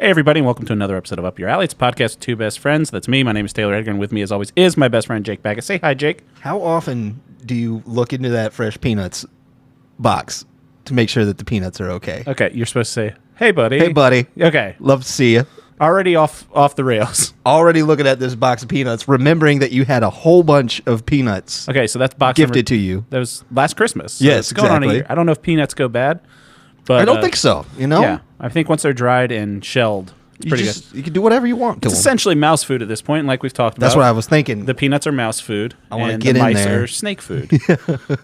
Hey, everybody, and welcome to another episode of Up Your Alley. It's a podcast with two best friends. That's me. My name is Taylor Edgar, and with me, as always, is my best friend, Jake Baggett. Say hi, Jake. How often do you look into that fresh peanuts box to make sure that the peanuts are okay? Okay, you're supposed to say, hey, buddy. Hey, buddy. Okay. Love to see you. Already off the rails. Already looking at this box of peanuts, remembering that you had a whole bunch of peanuts Okay, so that's box gifted to you. That was last Christmas. So Yes, it's going on a exactly. year. I don't know if peanuts go bad, but I don't think so, you know? Yeah, I think once they're dried and shelled, it's pretty good. You can do whatever you want to It's them. essentially mouse food at this point, like we've talked about. That's what I was thinking. The peanuts are mouse food, I wanna and get the in mice there. are snake food.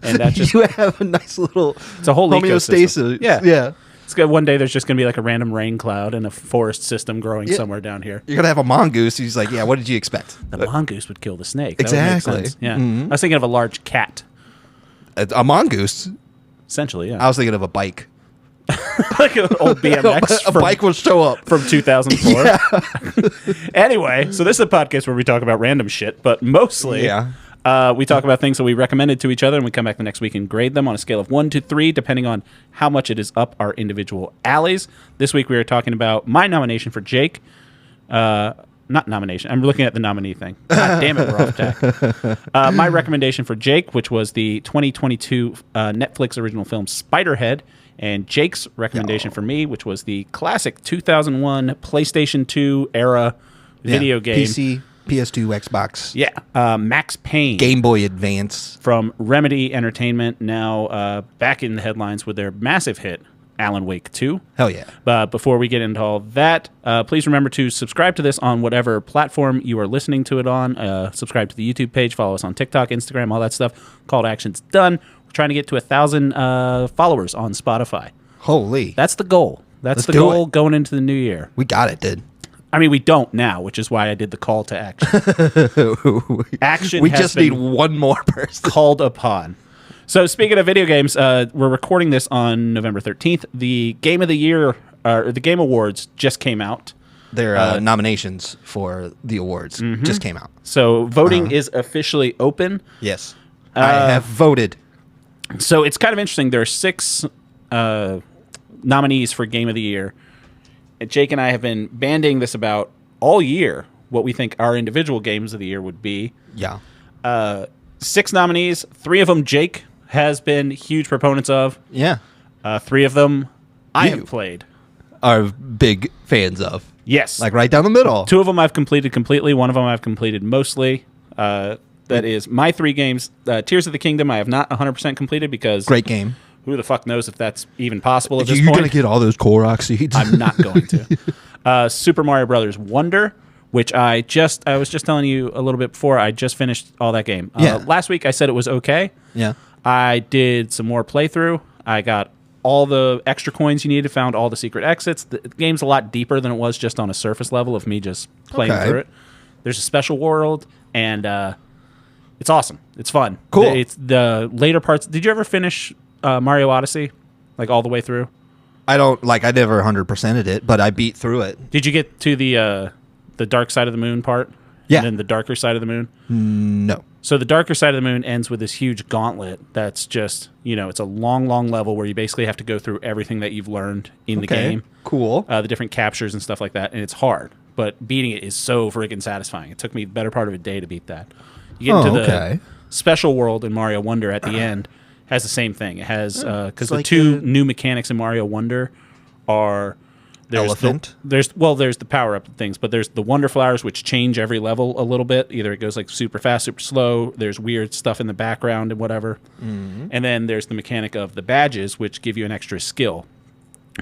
And that's just You have a nice little it's a whole homeostasis. ecosystem. Yeah. Yeah. It's good. One day there's just going to be like a random rain cloud and a forest system growing Yeah. somewhere down here. You're going to have a mongoose. He's like, yeah, what did you expect? The mongoose would kill the snake. Exactly. That would make sense. Yeah. Mhm. I was thinking of a large cat, A mongoose? essentially. Yeah. I was thinking of a bike. Like an old BMX. A bike will show up. From 2004. Anyway, so this is a podcast where we talk about random shit, but mostly we talk about things that we recommended to each other, and we come back the next week and grade them on a scale of 1 to 3, depending on how much it is up our individual alleys. This week we are talking about my nomination for Jake. Not nomination. I'm looking at the nominee thing. God damn it, we're off track. My recommendation for Jake, which was the 2022 Netflix original film Spiderhead, and Jake's recommendation for me, which was the classic 2001 PlayStation 2 era video game. PC, PS2, Xbox. Yeah, Max Payne. Game Boy Advance. From Remedy Entertainment, now back in the headlines with their massive hit, Alan Wake 2. Hell yeah. But before we get into all that, please remember to subscribe to this on whatever platform you are listening to it on. Subscribe to the YouTube page, follow us on TikTok, Instagram, all that stuff. Call to action's done. We're trying to get to 1,000 followers on Spotify. Holy. That's the goal. That's Let's the do goal it. going into the new year. We got it, dude. I mean, we don't now, which is why I did the call to action. Action We has just been need one more person. called upon. So speaking of video games, we're recording this on November 13th. The Game of the Year, or the Game Awards just came out. Their nominations for the awards just came out. So voting is officially open. Yes. I have voted. So it's kind of interesting. There are 6 nominees for Game of the Year. And Jake and I have been banding this about all year, what we think our individual games of the year would be. Yeah. 6 nominees. 3 of them Jake has been huge proponents of. Yeah. 3 of them I You. have played. Are big fans of. Yes. Like right down the middle. 2 of them I've completed completely. 1 of them I've completed mostly. That is my 3 games. Tears of the Kingdom I have not 100% completed because Great game. who the fuck knows if that's even possible at this You're point. going to get all those Korok seeds. I'm not going to. Super Mario Brothers Wonder, which I was just telling you a little bit before. I just finished all that game. Yeah. Last week I said it was okay. Yeah. I did some more playthrough. I got all the extra coins you needed, found all the secret exits. The game's a lot deeper than it was just on a surface level of me just playing Okay. through it. There's a special world, and it's awesome. It's fun. Cool. It's the later parts. Did you ever finish Mario Odyssey, like all the way through? I never 100%ed it, but I beat through it. Did you get to the dark side of the moon part? Yeah. And then the darker side of the moon? No. So the darker side of the moon ends with this huge gauntlet that's just, it's a long, long level where you basically have to go through everything that you've learned in the game. Cool. The different captures and stuff like that. And it's hard, but beating it is so freaking satisfying. It took me the better part of a day to beat that. You get into the special world in Mario Wonder at the end. Has the same thing. It has, because the like 2 new mechanics in Mario Wonder are... Elephant? There's the power up things, but there's the Wonder Flowers, which change every level a little bit. Either it goes like super fast, super slow. There's weird stuff in the background and whatever. Mm-hmm. And then there's the mechanic of the badges, which give you an extra skill,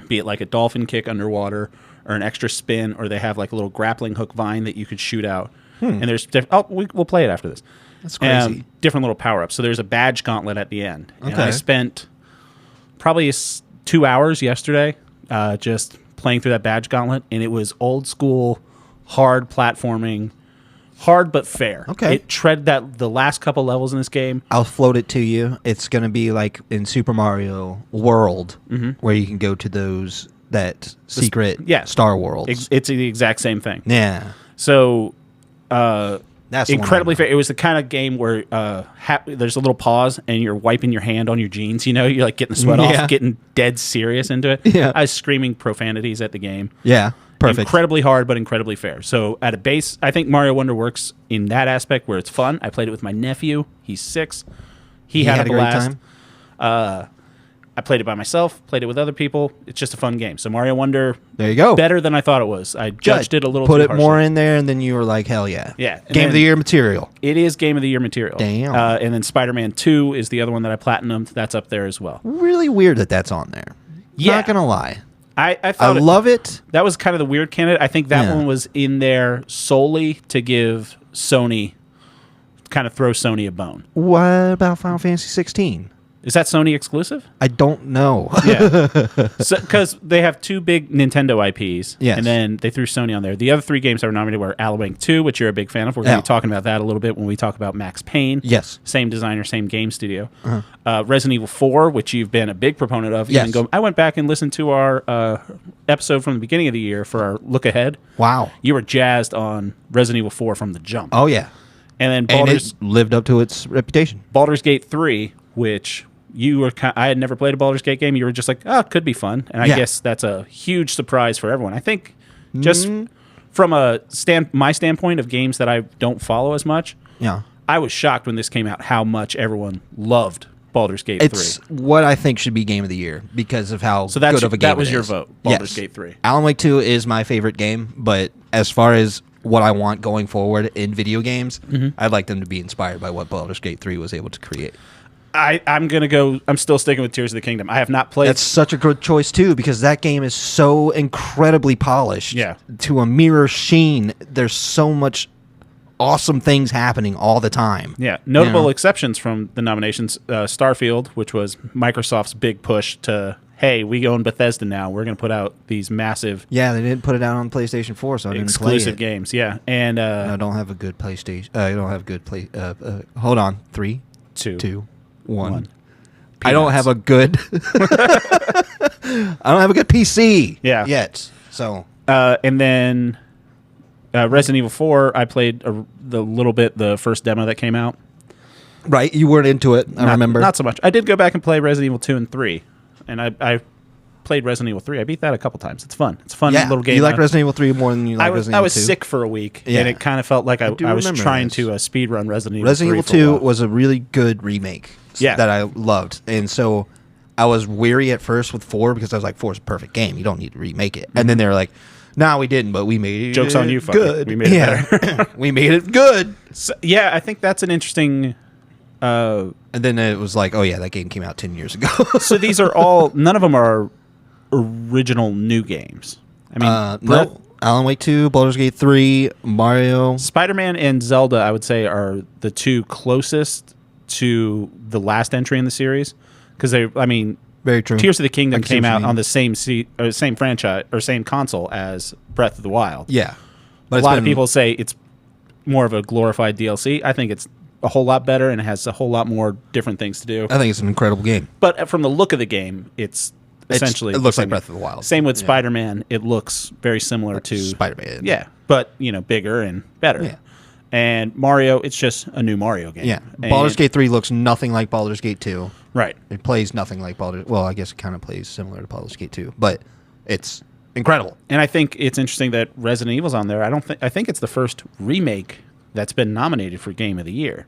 be it like a dolphin kick underwater or an extra spin, or they have like a little grappling hook vine that you could shoot out. And there's we'll play it after this. That's crazy. Different little power ups. So there's a badge gauntlet at the end. And Okay. I spent probably 2 hours yesterday just playing through that badge gauntlet, and it was old school, hard platforming, hard but fair. Okay. It tread the last couple levels in this game. I'll float it to you. It's going to be like in Super Mario World, where you can go to that secret Star Worlds. It's the exact same thing. Yeah. So That's the one incredibly I know. fair. It was the kind of game where there's a little pause and you're wiping your hand on your jeans. You're like getting the sweat Yeah. off, getting dead serious into it. Yeah. I was screaming profanities at the game. Yeah. Perfect. Incredibly hard, but incredibly fair. So at a base, I think Mario Wonder works in that aspect where it's fun. I played it with my nephew. He's 6. He had a blast. Great time. I played it by myself, played it with other people. It's just a fun game. So Mario Wonder, there you go, better than I thought it was. I judged it a little too harshly. Put it more in there, and then you were like, hell yeah. Yeah. Game of the Year material. It is Game of the Year material. Damn. And then Spider-Man 2 is the other one that I platinumed. That's up there as well. Really weird that that's on there. Yeah. Not going to lie. I thought love it. That was kind of the weird candidate. I think that one was in there solely to give Sony, kind of throw Sony a bone. What about Final Fantasy 16? Is that Sony exclusive? I don't know. Yeah. Because they have 2 big Nintendo IPs. Yes. And then they threw Sony on there. The other 3 games that were nominated were Alan Wake 2, which you're a big fan of. We're going to be talking about that a little bit when we talk about Max Payne. Yes. Same designer, same game studio. Resident Evil 4, which you've been a big proponent of. Yes. I went back and listened to our episode from the beginning of the year for our look ahead. Wow. You were jazzed on Resident Evil 4 from the jump. Oh, yeah. And then it lived up to its reputation. Baldur's Gate 3, which... I had never played a Baldur's Gate game. You were just like, oh, it could be fun. And I guess that's a huge surprise for everyone. I think just from my standpoint of games that I don't follow as much, I was shocked when this came out how much everyone loved Baldur's Gate 3. It's what I think should be Game of the Year because of how good of a game that was it your is. vote, Baldur's Gate 3. Alan Wake 2 is my favorite game, but as far as what I want going forward in video games, I'd like them to be inspired by what Baldur's Gate 3 was able to create. I'm still sticking with Tears of the Kingdom. I have not played. That's such a good choice too, because that game is so incredibly polished. Yeah. To a mirror sheen. There's so much awesome things happening all the time. Yeah. Notable exceptions from the nominations: Starfield, which was Microsoft's big push to, hey, we own Bethesda now. We're going to put out these massive. Yeah, they didn't put it out on PlayStation 4, so I didn't play it. Exclusive games. Yeah, and I don't have a good PlayStation. I don't have good play. Hold on, 3, 2, 1. I don't have a good. I don't have a good PC. Yet. So. And then Resident Evil 4. I played the little bit the first demo that came out. Right, you weren't into it. I remember not so much. I did go back and play Resident Evil 2 and 3, and I played Resident Evil 3. I beat that a couple times. It's fun. It's a fun little game. You like Resident Evil 3 more than you like Resident Evil 2? I was sick for a week, and it kind of felt like I was trying to speed run Resident Evil 3. Resident Evil 2 was a really good remake that I loved, and so I was weary at first with 4 because I was like, 4 is a perfect game. You don't need to remake it. And then they were like, no, we didn't, but we made it Joke's on you, fucker. Good. We made it better. We made it good. So, yeah, I think that's an interesting... and then it was like, oh yeah, that game came out 10 years ago. So these are all... None of them are original new games. I mean... no. Alan Wake 2, Baldur's Gate 3, Mario... Spider-Man and Zelda, I would say, are the 2 closest to the last entry in the series. Because they... I mean... Very true. Tears of the Kingdom came out on the same same franchise or same console as Breath of the Wild. Yeah, but a lot of people say it's more of a glorified DLC. I think it's a whole lot better and it has a whole lot more different things to do. I think it's an incredible game. But from the look of the game, it looks like Breath of the Wild. Same with Spider-Man. It looks very similar to Spider-Man. Yeah, but bigger and better. Yeah. And Mario, it's just a new Mario game. Yeah, Baldur's Gate 3 looks nothing like Baldur's Gate 2. Right. It plays nothing like Baldur's... Well, I guess it kind of plays similar to Baldur's Gate 2, but it's incredible. And I think it's interesting that Resident Evil's on there. I think it's the first remake that's been nominated for Game of the Year.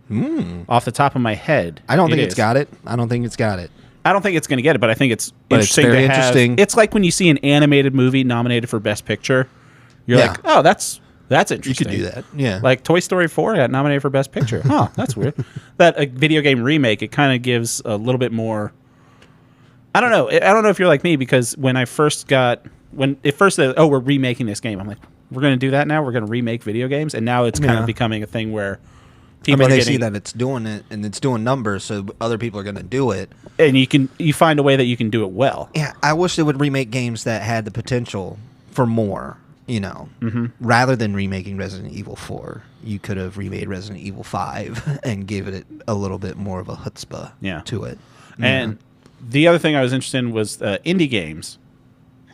Off the top of my head, I don't think it's got it. I don't think it's going to get it, but I think it's interesting to have. Interesting. It's like when you see an animated movie nominated for Best Picture, you're like, oh, that's interesting. You could do that, yeah. Like Toy Story 4 got nominated for Best Picture. Huh, that's weird. That a video game remake, it kind of gives a little bit more... I don't know. I don't know if you're like me, because when it first said, oh, we're remaking this game, I'm like, we're going to do that now? We're going to remake video games? And now it's kind of becoming a thing where people they see that it's doing it, and it's doing numbers, so other people are going to do it. And you find a way that you can do it well. Yeah, I wish they would remake games that had the potential for more. Rather than remaking Resident Evil 4, you could have remade Resident Evil 5 and gave it a little bit more of a chutzpah to it. And the other thing I was interested in was indie games.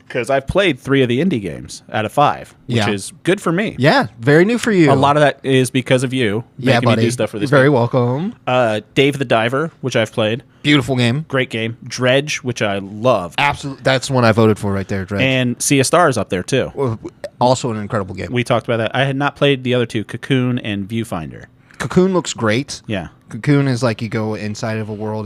Because I've played 3 of the indie games out of 5, which is good for me. Yeah, very new for you. A lot of that is because of you making me do stuff for this You're very welcome. Dave the Diver, which I've played. Beautiful game. Great game. Dredge, which I loved. Absolutely. That's one I voted for right there, Dredge. And Sea of Stars up there, too. Also an incredible game. We talked about that. I had not played the other 2, Cocoon and Viewfinder. Cocoon looks great. Yeah. Cocoon is like you go inside of a world,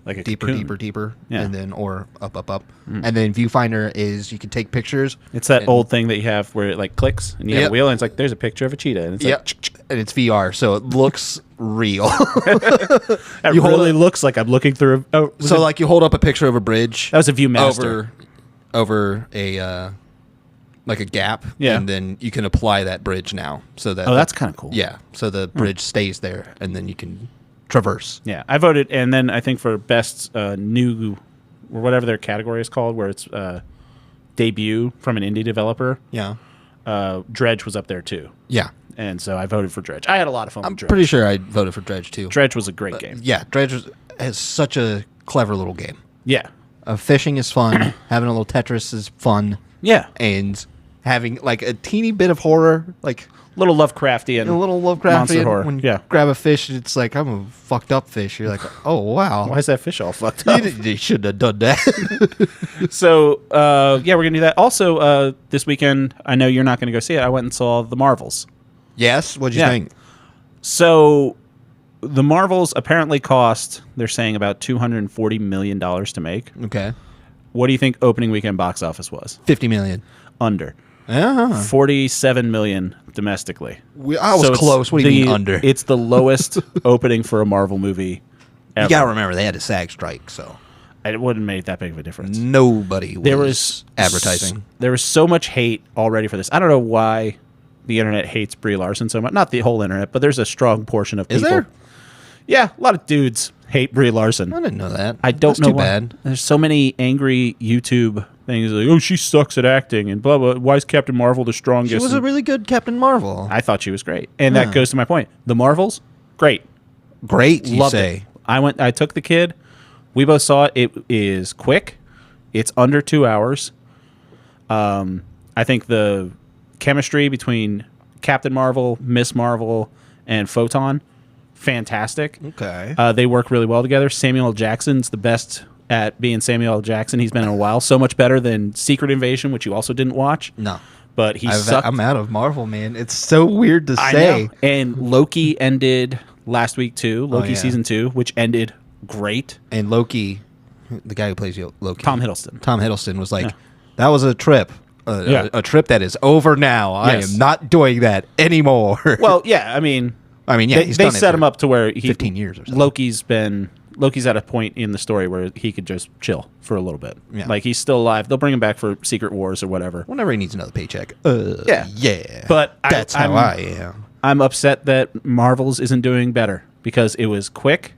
like a deeper, cocoon. deeper, Yeah. and then or up. And then Viewfinder is you can take pictures. It's that old thing that you have where it like clicks and you have a wheel and it's like there's a picture of a cheetah and it's like and it's VR, so it looks real. It really looks like I'm looking through. So like you hold up a picture of a bridge. That was a Viewmaster over a like a gap, and then you can apply that bridge now. So that that's kind of cool. Yeah, so the bridge stays there, and then you can traverse. Yeah, I voted, and then I think for best new or whatever their category is called, where it's debut from an indie developer. Yeah, Dredge was up there too. Yeah, and so I voted for Dredge. I had a lot of fun. I'm with Dredge. pretty sure I voted for Dredge too. Dredge was a great game. Yeah, Dredge is such a clever little game. Yeah, fishing is fun. Having a little Tetris is fun. Yeah, and having like a teeny bit of horror, like little Lovecraftian, monster horror. When you grab a fish, it's like I'm a fucked up fish. You're like, oh wow, why is that fish all fucked up? You shouldn't have done that. So yeah, we're gonna do that. Also, this weekend, I know you're not gonna go see it. I went and saw The Marvels. Yes, what'd you think? So The Marvels apparently cost, they're saying, about $240 million to make. Okay. What do you think opening weekend box office was? 50 million. Under. 47 million domestically. I was close. What do you mean under? It's the lowest opening for a Marvel movie ever. You gotta remember they had a SAG strike, so it wouldn't make that big of a difference. Nobody was advertising. There was so much hate already for this. I don't know why the internet hates Brie Larson so much. Not the whole internet, but there's a strong portion of people. Is there? Yeah, a lot of dudes hate Brie Larson. I didn't know that. I don't know too why. bad. There's so many angry YouTube things like, oh, she sucks at acting and blah, blah. Why is Captain Marvel the strongest? She was a really good Captain Marvel. I thought she was great. And that goes to my point. The Marvels, great. Great, you Loved say. it. I took the kid. We both saw it. It is quick. It's under 2 hours. I think the chemistry between Captain Marvel, Miss Marvel, and Photon, fantastic. Okay. They work really well together. Samuel L. Jackson's the best at being Samuel L. Jackson. He's been in a while. So much better than Secret Invasion, which you also didn't watch. No. But he sucked. I'm out of Marvel, man. It's so weird to say. Know. And Loki ended last week, too. Loki Season 2, which ended great. And Loki, the guy who plays Loki. Tom Hiddleston was like, that was a trip. A trip that is over now. Yes. I am not doing that anymore. Well, yeah, I mean, yeah, they set him up to where 15 years or something. Loki's at a point in the story where he could just chill for a little bit. Yeah. Like, he's still alive. They'll bring him back for Secret Wars or whatever. Whenever he needs another paycheck. Yeah. But that's how I am. I'm upset that Marvel's isn't doing better because it was quick.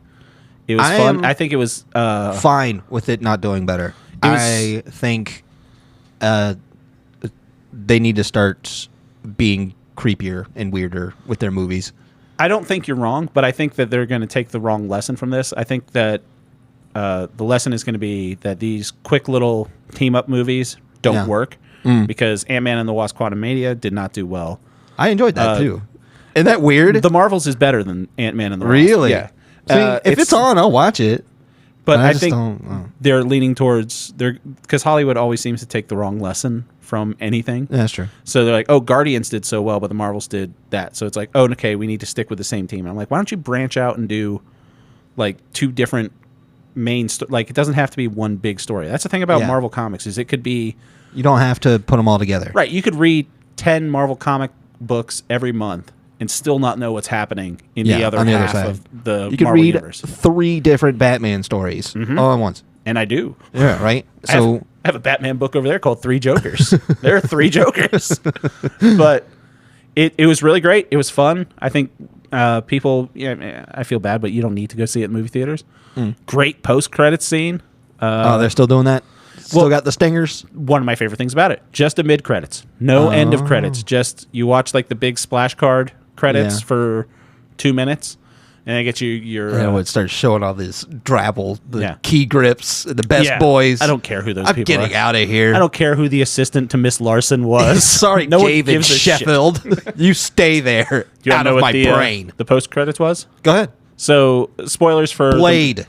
It was fun. I think it was fine with it not doing better. I think they need to start being creepier and weirder with their movies. I don't think you're wrong, but I think that they're going to take the wrong lesson from this. I think that the lesson is going to be that these quick little team-up movies don't work because Ant-Man and the Wasp: Quantumania did not do well. I enjoyed that, too. Isn't that weird? The Marvels is better than Ant-Man and the Wasp. Really? Yeah. If it's on, I'll watch it. But I think they're leaning towards because Hollywood always seems to take the wrong lesson from anything. That's true. So they're like, oh, Guardians did so well, but the Marvels did that. So it's like, oh, okay, we need to stick with the same team. And I'm like, why don't you branch out and do like two different main like it doesn't have to be one big story. That's the thing about Marvel Comics is it could be. You don't have to put them all together. Right. You could read 10 Marvel comic books every month and still not know what's happening in the other half of the you could Marvel read universe. 3 different Batman stories all at once. And I do. Yeah, right? So I have a Batman book over there called 3 Jokers. There are 3 Jokers. But it was really great. It was fun. I think people, I feel bad, but you don't need to go see it in movie theaters. Great post-credits scene. They're still doing that? Still got the stingers? One of my favorite things about it. Just a mid-credits. No end of credits. Just you watch like the big splash card credits for 2 minutes. And I get you your... And it starts showing all this drabble, the key grips, the best boys. I don't care who those people are. I'm getting out of here. I don't care who the assistant to Miss Larson was. Sorry, no David Sheffield. You stay there. Do you out of my brain. The post-credits was? Go ahead. So, spoilers for... Blade.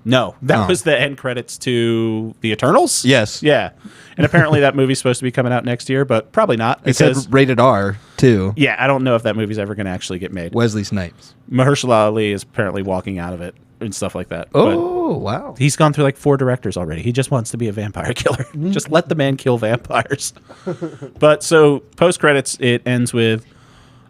No, that was the end credits to The Eternals? Yes. Yeah. And apparently that movie's supposed to be coming out next year, but probably not. It said rated R, too. Yeah, I don't know if that movie's ever going to actually get made. Wesley Snipes. Mahershala Ali is apparently walking out of it and stuff like that. Oh, wow. He's gone through like 4 directors already. He just wants to be a vampire killer. Just let the man kill vampires. But so post-credits, it ends with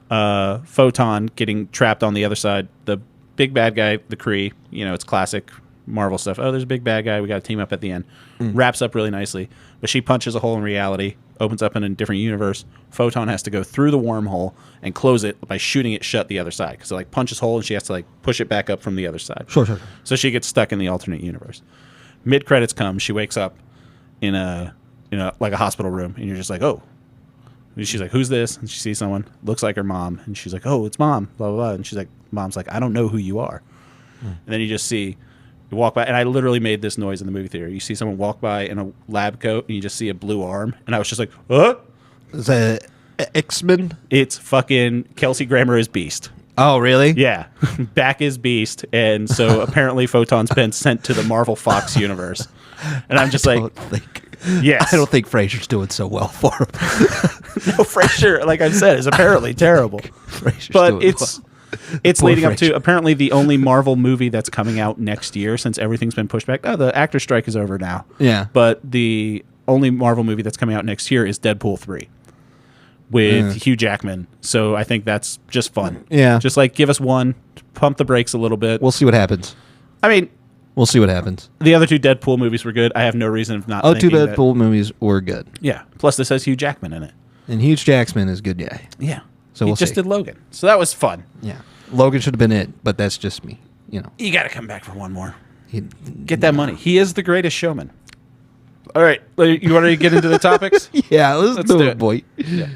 Photon getting trapped on the other side. The big bad guy, the Kree, it's classic Marvel stuff. Oh, there's a big bad guy. We got to team up at the end. Wraps up really nicely. But she punches a hole in reality, opens up in a different universe. Photon has to go through the wormhole and close it by shooting it shut the other side. Because it punches hole and she has to push it back up from the other side. Sure. So she gets stuck in the alternate universe. Mid credits come. She wakes up in a hospital room, and you're just like, oh. And she's like, who's this? And she sees someone, looks like her mom, and she's like, oh, it's mom, blah, blah, blah. And she's like, mom's like, I don't know who you are. And then you just see, you walk by, and I literally made this noise in the movie theater. You see someone walk by in a lab coat, and you just see a blue arm, and I was just like, what? Is that X-Men? It's fucking Kelsey Grammer is Beast. Oh, really? Yeah. Back is Beast, and so apparently Photon's been sent to the Marvel Fox universe. And I'm just yes. I don't think Fraser's doing so well for him. No, Fraser, like I said, is apparently terrible. But it's leading up to apparently the only Marvel movie that's coming out next year since everything's been pushed back. Oh, the actor strike is over now. Yeah. But the only Marvel movie that's coming out next year is Deadpool 3 with Hugh Jackman. So I think that's just fun. Yeah. Just give us one, pump the brakes a little bit. We'll see what happens. I mean, we'll see what happens. The other 2 Deadpool movies were good. I have no reason of not thinking 2 Deadpool movies were good. Yeah. Plus this has Hugh Jackman in it. And Hugh Jackman is a good guy. Yeah. So he just did Logan. So that was fun. Yeah. Logan should have been it, but that's just me. You got to come back for one more. Get that money. He is the greatest showman. All right. You want to get into the topics? Yeah, let's do it, boy. Yeah.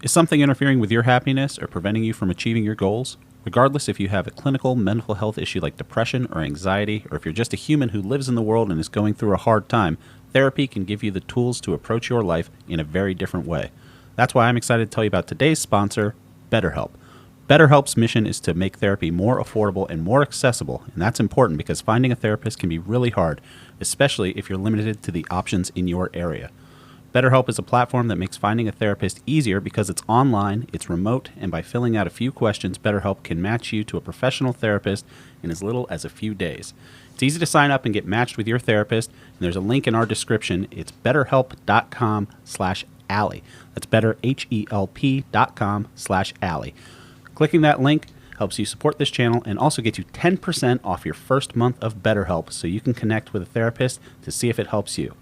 Is something interfering with your happiness or preventing you from achieving your goals? Regardless if you have a clinical mental health issue like depression or anxiety, or if you're just a human who lives in the world and is going through a hard time, therapy can give you the tools to approach your life in a very different way. That's why I'm excited to tell you about today's sponsor, BetterHelp. BetterHelp's mission is to make therapy more affordable and more accessible, and that's important because finding a therapist can be really hard, especially if you're limited to the options in your area. BetterHelp is a platform that makes finding a therapist easier because it's online, it's remote, and by filling out a few questions, BetterHelp can match you to a professional therapist in as little as a few days. It's easy to sign up and get matched with your therapist, and there's a link in our description. It's betterhelp.com/Allie. That's betterhelp.com/Allie. Clicking that link helps you support this channel and also get you 10% off your first month of BetterHelp so you can connect with a therapist to see if it helps you.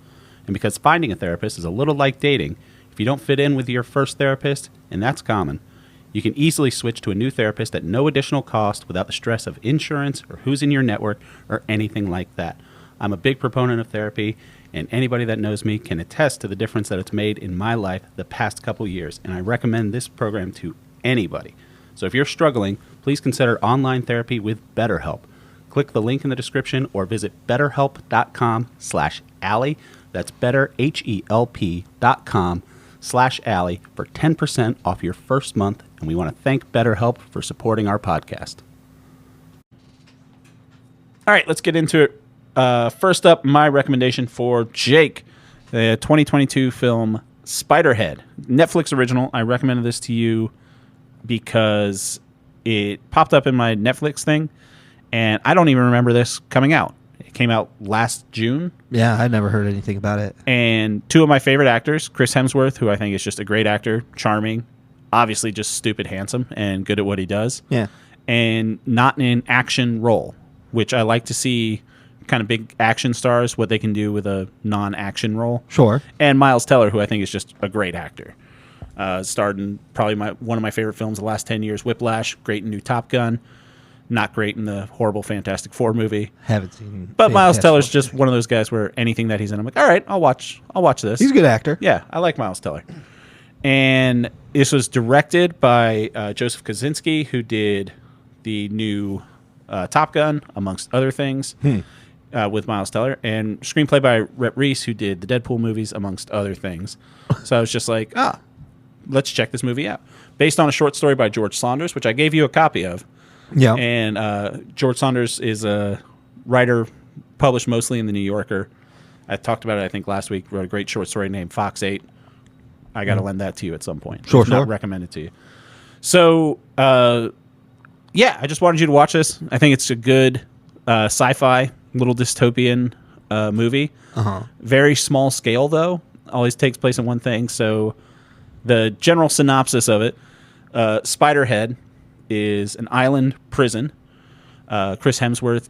And because finding a therapist is a little like dating, if you don't fit in with your first therapist, and that's common, you can easily switch to a new therapist at no additional cost without the stress of insurance or who's in your network or anything like that. I'm a big proponent of therapy, and anybody that knows me can attest to the difference that it's made in my life the past couple years, and I recommend this program to anybody. So if you're struggling, please consider online therapy with BetterHelp. Click the link in the description or visit betterhelp.com/Allie. That's betterhelp.com/Allie for 10% off your first month. And we want to thank BetterHelp for supporting our podcast. All right, let's get into it. First up, my recommendation for Jake, the 2022 film Spiderhead, Netflix original. I recommended this to you because it popped up in my Netflix thing, and I don't even remember this coming out. It came out last June. Yeah, I never heard anything about it. And 2 of my favorite actors, Chris Hemsworth, who I think is just a great actor, charming, obviously just stupid handsome and good at what he does. Yeah. And not in an action role, which I like to see kind of big action stars, what they can do with a non-action role. Sure. And Miles Teller, who I think is just a great actor. Starred in probably one of my favorite films the last 10 years, Whiplash, great in New Top Gun, not great in the horrible Fantastic Four movie. Haven't seen. But Miles Teller's just one of those guys where anything that he's in, I'm like, all right, I'll watch this. He's a good actor. Yeah, I like Miles Teller. And this was directed by Joseph Kosinski, who did the new Top Gun, amongst other things, with Miles Teller, and screenplay by Rhett Reese, who did the Deadpool movies, amongst other things. So I was just like, let's check this movie out. Based on a short story by George Saunders, which I gave you a copy of. Yeah. And George Saunders is a writer published mostly in The New Yorker. I talked about it, I think, last week. Wrote a great short story named Fox 8. I got to lend that to you at some point. Sure. Not recommend it to you. So, I just wanted you to watch this. I think it's a good sci-fi, little dystopian movie. Very small scale, though. Always takes place in one thing. So the general synopsis of it, Spiderhead is an island prison. Chris Hemsworth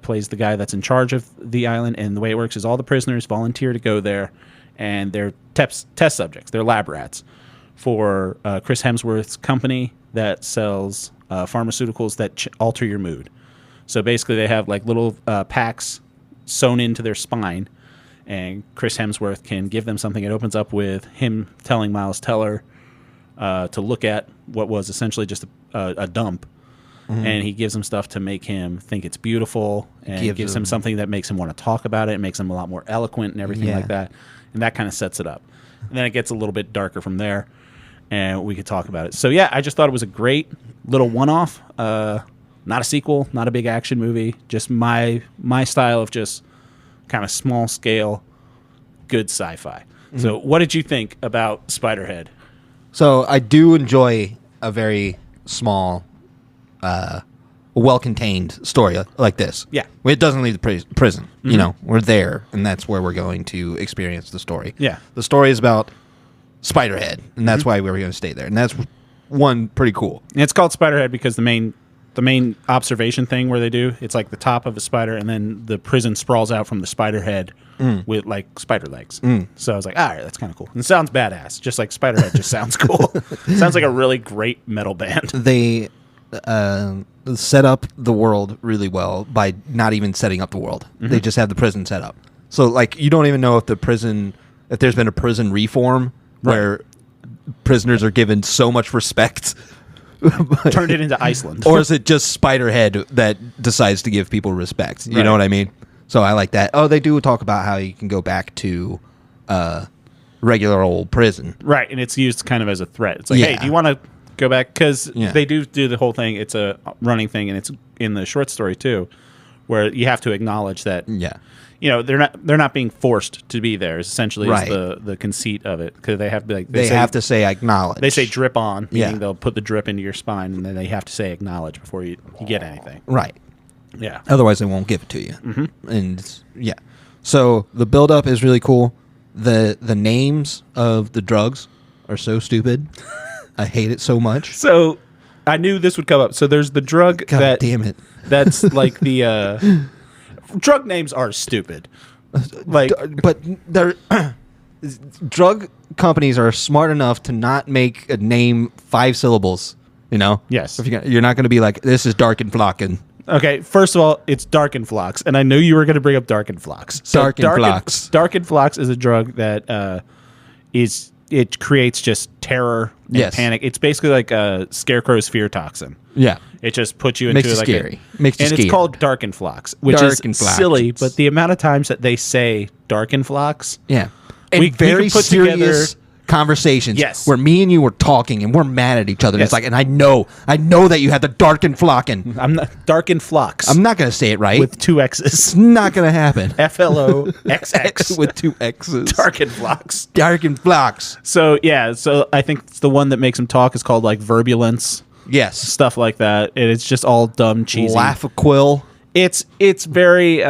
plays the guy that's in charge of the island, and the way it works is all the prisoners volunteer to go there, and they're test subjects. They're lab rats for Chris Hemsworth's company that sells pharmaceuticals that alter your mood. So basically they have like little packs sewn into their spine, and Chris Hemsworth can give them something. It opens up with him telling Miles Teller to look at what was essentially just a dump, and he gives him stuff to make him think it's beautiful, and gives him something that makes him want to talk about it. It makes him a lot more eloquent and everything like that, and that kind of sets it up. And then it gets a little bit darker from there, and we could talk about it. So yeah, I just thought it was a great little one-off. Not a sequel, not a big action movie, just my style of just kind of small scale, good sci-fi. So what did you think about Spiderhead? So I do enjoy a very small, well-contained story like this. Yeah. It doesn't leave the prison. You know, we're there, and that's where we're going to experience the story. Yeah. The story is about Spiderhead, and that's why we were going to stay there. And that's one pretty cool. And it's called Spiderhead because the main observation thing where they do, it's like the top of a spider, and then the prison sprawls out from the spider head with like spider legs. So I was like, all right, that's kind of cool. And it sounds badass, just like Spiderhead just sounds cool. Sounds like a really great metal band. They set up the world really well by not even setting up the world. They just have the prison set up. So like you don't even know if there's been a prison reform where prisoners are given so much respect. Turned it into Iceland. Or is it just Spiderhead that decides to give people respect? You know what I mean? So I like that. Oh, they do talk about how you can go back to regular old prison. Right, and it's used kind of as a threat. It's like, hey, do you want to go back? Because they do the whole thing. It's a running thing, and it's in the short story, too, where you have to acknowledge that you know, they're not being forced to be there. Essentially, is the conceit of it, because they have to be like they have to say acknowledge. They say drip on, meaning they'll put the drip into your spine, and then they have to say acknowledge before you get anything. Right. Yeah. Otherwise, they won't give it to you. And so the build up is really cool. The names of the drugs are so stupid. I hate it so much. So I knew this would come up. So there's the drug God damn it. That's like the. Drug names are stupid. Like, but they're drug companies are smart enough to not make a name 5 syllables. You know. Yes. If you're not going to be like, this is Darkenflocken. Okay. First of all, it's Darkenflox, and I knew you were going to bring up Darkenflox. So Darkenflox. Darkenflox is a drug that it creates just terror and panic. It's basically like a Scarecrow's fear toxin. Yeah. It just puts you into like scary. Makes you and scary. It's called Darkenflox, which is silly, but the amount of times that they say Darkenflox, and very serious conversations where me and you were talking and we're mad at each other. And it's like, and I know that you had the Darkenflocken. I'm not Darkenflox. I'm not going to say it right with 2 X's. It's not going to happen. FLOXX with 2 X's. Darkenflox. Darkenflox. So I think it's the one that makes him talk is called like Verbulence. Yes. Stuff like that. And it's just all dumb, cheesy. Laugh-a-quill. It's very,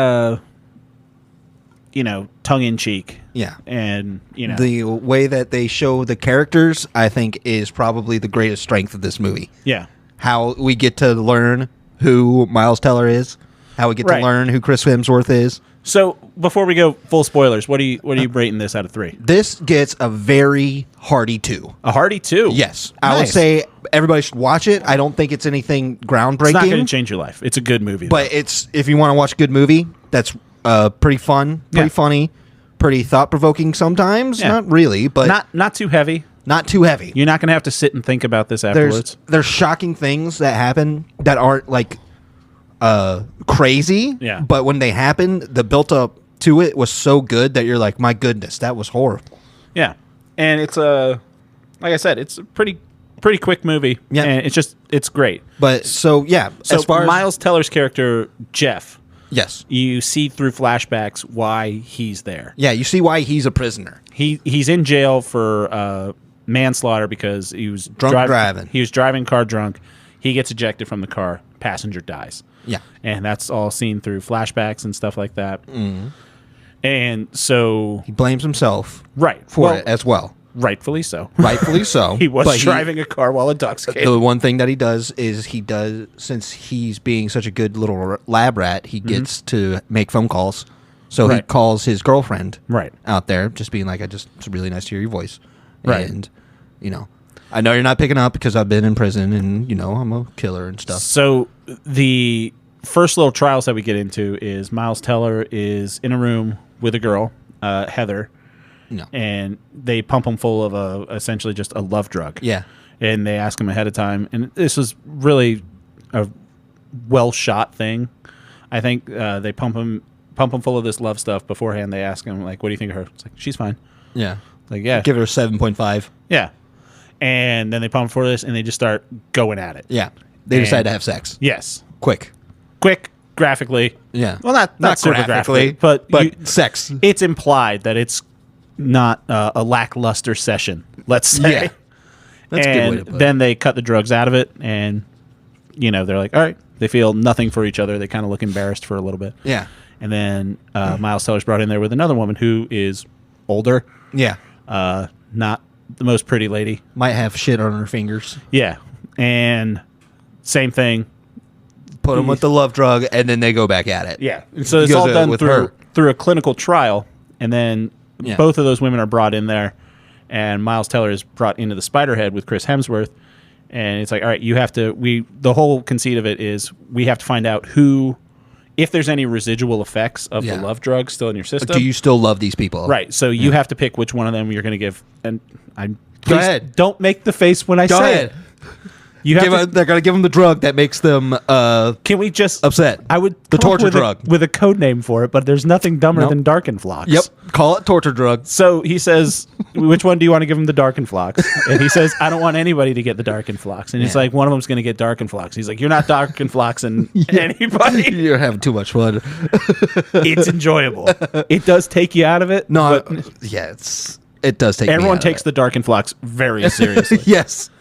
tongue-in-cheek. Yeah. And, the way that they show the characters, I think, is probably the greatest strength of this movie. Yeah. How we get to learn who Miles Teller is. How we get to learn who Chris Hemsworth is. So, before we go full spoilers, what are you rating this out of 3? This gets a very hearty 2. A hearty 2? Yes. Nice. I would say everybody should watch it. I don't think it's anything groundbreaking. It's not going to change your life. It's a good movie. But if you want to watch a good movie, that's pretty fun, pretty funny, pretty thought-provoking sometimes. Yeah. Not really, but... Not too heavy. not too heavy. You're not going to have to sit and think about this afterwards. There's shocking things that happen that aren't like crazy. Yeah. But when they happen, the built up to it was so good that you're like, my goodness, that was horrible. Yeah. And it's like I said, it's a pretty quick movie. Yeah. And it's great. But so as far as Miles Teller's character, Jeff. Yes. You see through flashbacks why he's there. Yeah, you see why he's a prisoner. He's in jail for manslaughter because he was driving. He was driving car drunk. He gets ejected from the car. Passenger dies. Yeah. And that's all seen through flashbacks and stuff like that. Mm-hmm. And so he blames himself right for it as well. Rightfully so. Rightfully so. He was driving a car while intoxicated. The one thing that he does is since he's being such a good little lab rat, he gets to make phone calls. So he calls his girlfriend out there, just being like, it's really nice to hear your voice. Right. And, I know you're not picking up because I've been in prison and, I'm a killer and stuff. So the first little trials that we get into is Miles Teller is in a room with a girl, Heather. No. And they pump him full of essentially just a love drug. Yeah. And they ask him ahead of time. And this was really a well-shot thing. I think they pump him full of this love stuff beforehand. They ask him, like, what do you think of her? It's like, she's fine. Yeah. Like, yeah. Give her a 7.5. Yeah. And then they pump for this, and they just start going at it. Yeah. They decide to have sex. Yes. Quick, graphically. Yeah. Well, not super graphically, but sex. It's implied that it's not a lackluster session, let's say. Yeah. That's a good way to put it. Then they cut the drugs out of it, and, they're like, all right. They feel nothing for each other. They kind of look embarrassed for a little bit. Yeah. And then Miles Teller's brought in there with another woman who is older. Yeah. Not the most pretty lady. Might have shit on her fingers. Yeah. And same thing. Put them with the love drug, and then they go back at it. Yeah. And so it's all done through a clinical trial, and then both of those women are brought in there, and Miles Teller is brought into the Spiderhead with Chris Hemsworth, and it's like, all right, you have to, the whole conceit of it is we have to find out if there's any residual effects of the love drug still in your system. Do you still love these people? Right. So you have to pick which one of them you're going to give. And Go ahead. Don't make the face when I say it. They're going to give them the drug that makes them can we just upset. I would the torture drug with a code name for it, but there's nothing dumber than Darkenflox. Yep, call it torture drug. So he says, which one do you want to give him the Darkenflox? And he says, I don't want anybody to get the Darkenflox. And he's like, one of them's going to get Darkenflox. He's like, you're not Darkenfloxing anybody. You're having too much fun. It's enjoyable. It does take you out of it. No, it does take. Everyone takes the Darkenflox very seriously. Yes.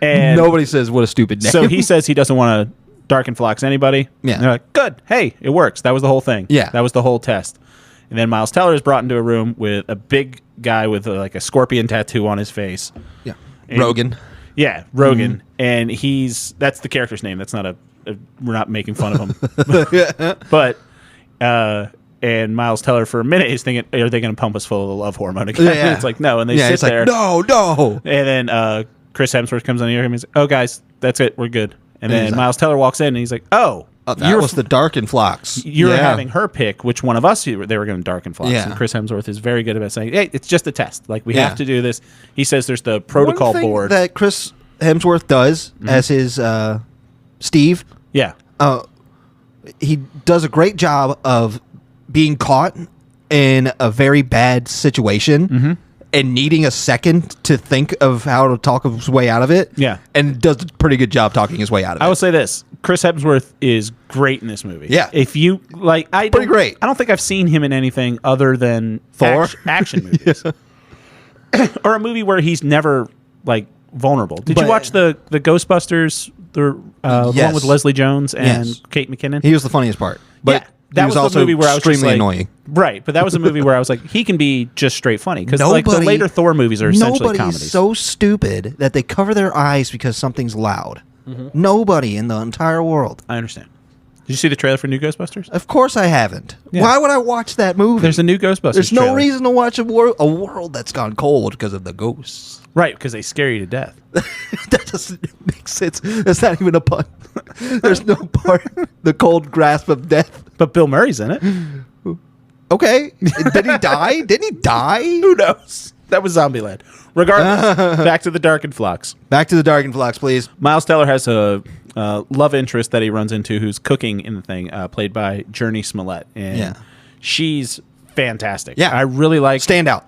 And nobody says what a stupid name. So he says he doesn't want to Darkenflox anybody. Yeah. And they're like, good. Hey, it works. That was the whole thing. Yeah. That was the whole test. And then Miles Teller is brought into a room with a big guy with like a scorpion tattoo on his face. Yeah. And Rogan. Yeah, Rogan. Mm-hmm. And that's the character's name. That's not we're not making fun of him. But and Miles Teller for a minute is thinking, are they going to pump us full of the love hormone again? Yeah. And it's like, no. And they sit there. Like, no. And then Chris Hemsworth comes on the air and he's like, oh, guys, that's it. We're good. And then Miles Teller walks in and he's like, that was the Darkenflox. You're having her pick which one of us they were going to Darkenflox. Yeah. And Chris Hemsworth is very good about saying, hey, it's just a test. Like, we have to do this. He says there's the protocol board. That Chris Hemsworth does as his Steve. Yeah. He does a great job of being caught in a very bad situation and needing a second to think of how to talk his way out of it. Yeah. And does a pretty good job talking his way out of it. I will say this. Chris Hemsworth is great in this movie. Yeah. If you, like, pretty great. I don't think I've seen him in anything other than Thor? Action movies. Or a movie where he's never, like, vulnerable. Did you watch the Ghostbusters, the one with Leslie Jones and Kate McKinnon? He was the funniest part. But that was the movie where I was extremely like, annoying. Right, but that was a movie where I was like, he can be just straight funny. Because like the later Thor movies are essentially comedies. Nobody's so stupid that they cover their eyes because something's loud. Mm-hmm. Nobody in the entire world. I understand. Did you see the trailer for New Ghostbusters? Of course I haven't. Yeah. Why would I watch that movie? There's a new Ghostbusters There's no reason to watch a world that's gone cold because of the ghosts. Right, because they scare you to death. That doesn't make sense. That's not even a pun. There's no part. The cold grasp of death. But Bill Murray's in it. Okay. Did he die? Didn't he die? Who knows? That was Zombieland. Regardless, back to the Darkenflox. Back to the Darkenflox, please. Miles Teller has a love interest that he runs into who's cooking in the thing, played by Jurnee Smollett. And she's fantastic. Yeah. I really like... Standout.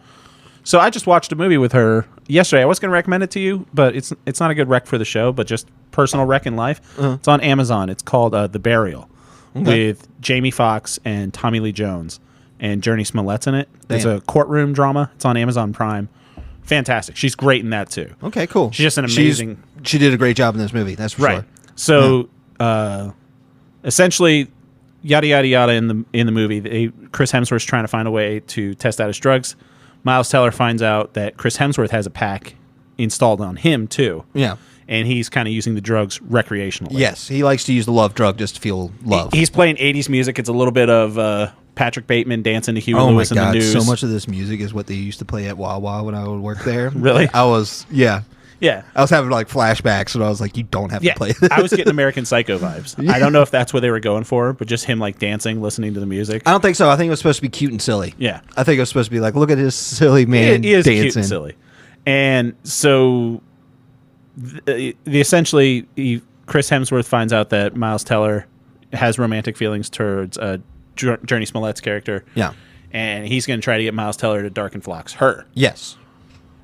So I just watched a movie with her yesterday. I was going to recommend it to you, but it's not a good rec for the show, but just personal rec in life. It's on Amazon. It's called The Burial with Jamie Foxx and Tommy Lee Jones. And Jurnee Smollett's in it. It's a courtroom drama. It's on Amazon Prime. Fantastic. She's great in that, too. Okay, cool. She's just an amazing... She did a great job in this movie, that's for sure. So, essentially, yada, yada, yada in the movie, Chris Hemsworth's trying to find a way to test out his drugs. Miles Teller finds out that Chris Hemsworth has a pack installed on him, too. Yeah. And he's kind of using the drugs recreationally. Yes, he likes to use the love drug just to feel love. He's playing 80s music. It's a little bit of... Patrick Bateman dancing to Huey Lewis in the news. So much of this music is what they used to play at Wawa when I would work there. Really? I was, Yeah. I was having like flashbacks, and I was like, you don't have to play this. I was getting American Psycho vibes. I don't know if that's what they were going for, but just him like dancing, listening to the music. I don't think so. I think it was supposed to be cute and silly. Yeah. I think it was supposed to be like, look at this silly man he is dancing. Cute and silly. And so, essentially, Chris Hemsworth finds out that Miles Teller has romantic feelings towards Jurnee Smollett's character. Yeah. And he's going to try to get Miles Teller to Darkenflox her. Yes.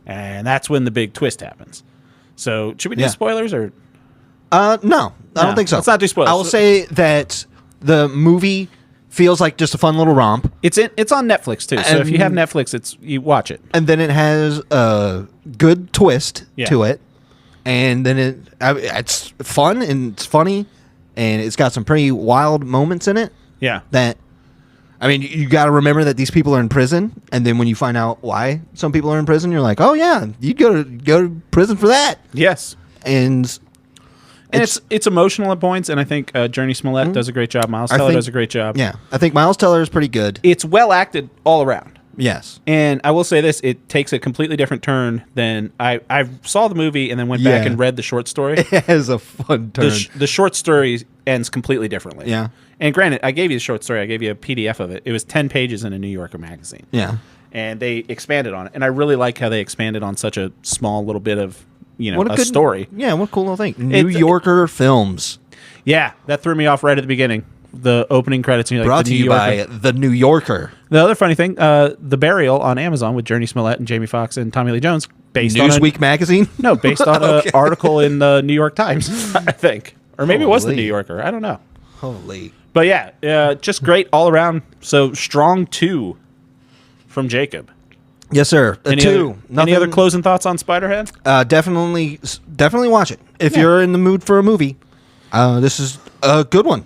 And that's when the big twist happens. So, should we do spoilers or? No, I don't think so. Let's not do spoilers. I will say that the movie feels like just a fun little romp. It's on Netflix too. So if you have Netflix, you watch it. And then it has a good twist to it. And then it's fun and it's funny, and it's got some pretty wild moments in it. Yeah. That, I mean, you got to remember that these people are in prison, and then when you find out why some people are in prison, you're like, oh yeah, you'd go to prison for that. Yes. And it's emotional at points, and I think Jurnee Smollett does a great job. Miles Teller does a great job. Yeah, I think Miles Teller is pretty good. It's well acted all around. Yes. And I will say this, it takes a completely different turn than I saw the movie and then went back and read the short story. It has a fun turn. The short story ends completely differently. Yeah. And granted, I gave you the short story. I gave you a PDF of it. It was 10 pages in a New Yorker magazine. Yeah. And they expanded on it. And I really like how they expanded on such a small little bit of, story. Yeah, what a cool little thing. New Yorker films. Yeah, that threw me off right at the beginning. The opening credits. And you're Brought like, to you by The New Yorker. The other funny thing, The Burial on Amazon with Jurnee Smollett and Jamie Foxx and Tommy Lee Jones. Newsweek magazine? No, based on an article in the New York Times, I think. Or maybe it was the New Yorker. I don't know. Holy. But yeah, just great all around. So strong 2 from Jacob. Yes, sir. Any other closing thoughts on Spiderhead? Definitely watch it. If you're in the mood for a movie, this is a good one.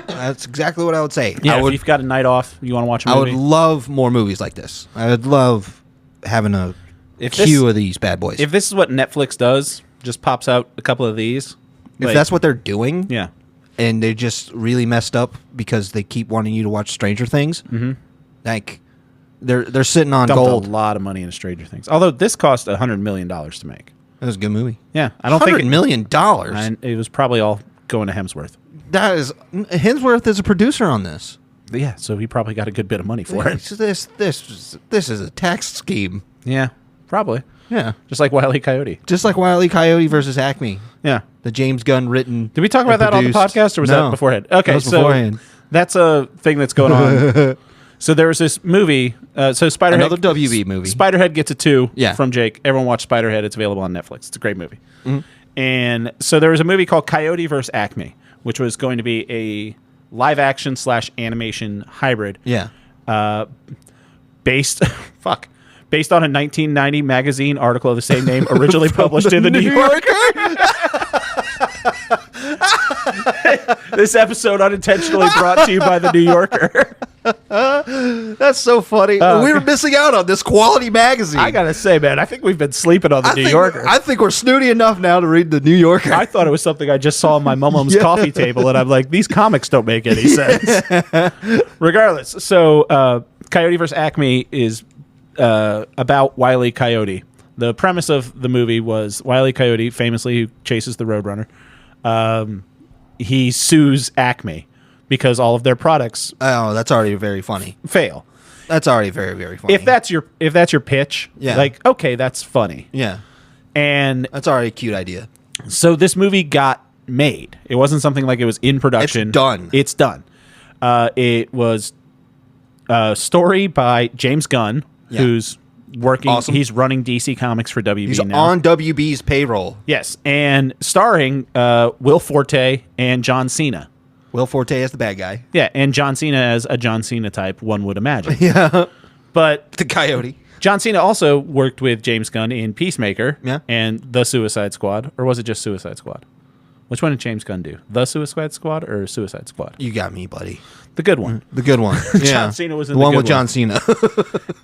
That's exactly what I would say. Yeah, if you've got a night off, you want to watch a movie. I would love more movies like this. I would love having a queue of these bad boys. If this is what Netflix does, just pops out a couple of these. If that's what they're doing, yeah, and they just really messed up because they keep wanting you to watch Stranger Things, like they're sitting on gold. A lot of money into Stranger Things. Although this cost $100 million to make. That was a good movie. Yeah, I don't think $100 million. And it was probably all going to Hemsworth. Hemsworth is a producer on this. Yeah, so he probably got a good bit of money for it. This is a tax scheme. Yeah, probably. Yeah, just like Wile E. Coyote. Just like Wile E. Coyote versus Acme. Yeah, the James Gunn written. Did we talk about that on the podcast, or was that beforehand? Okay, that was beforehand. That's a thing that's going on. So there was this movie. So Spiderhead, another WB movie. Spiderhead gets a 2 Yeah. from Jake. Everyone watch Spiderhead. It's available on Netflix. It's a great movie. And so there was a movie called Coyote versus Acme, which was going to be a live action / animation hybrid. Yeah. Based on a 1990 magazine article of the same name, originally published in the New Yorker. This episode unintentionally brought to you by the New Yorker. That's so funny. We were missing out on this quality magazine. I gotta say, man, I think we've been sleeping on the New Yorker. I think we're snooty enough now to read the New Yorker. I thought it was something I just saw on my mum's coffee table, and I'm like, these comics don't make any sense. Regardless, so Coyote vs. Acme is about Wile E. Coyote. The premise of the movie was Wile E. Coyote, famously who chases the Roadrunner, he sues Acme because all of their products that's already very funny. Fail. That's already very, very funny. If that's your pitch, like, okay, that's funny. Yeah. And that's already a cute idea. So this movie got made. It wasn't something like it was in production. It's done. It was a story by James Gunn, who's working. Awesome. He's running DC Comics for WB He's now. on WB's payroll. Yes, and starring Will Forte and John Cena. Will Forte as the bad guy. Yeah, and John Cena as a John Cena type, one would imagine. Yeah. But the Coyote. John Cena also worked with James Gunn in Peacemaker and The Suicide Squad. Or was it just Suicide Squad? Which one did James Gunn do? The Suicide Squad or Suicide Squad? You got me, buddy. The good one. The good one. John Cena was in the one with John Cena.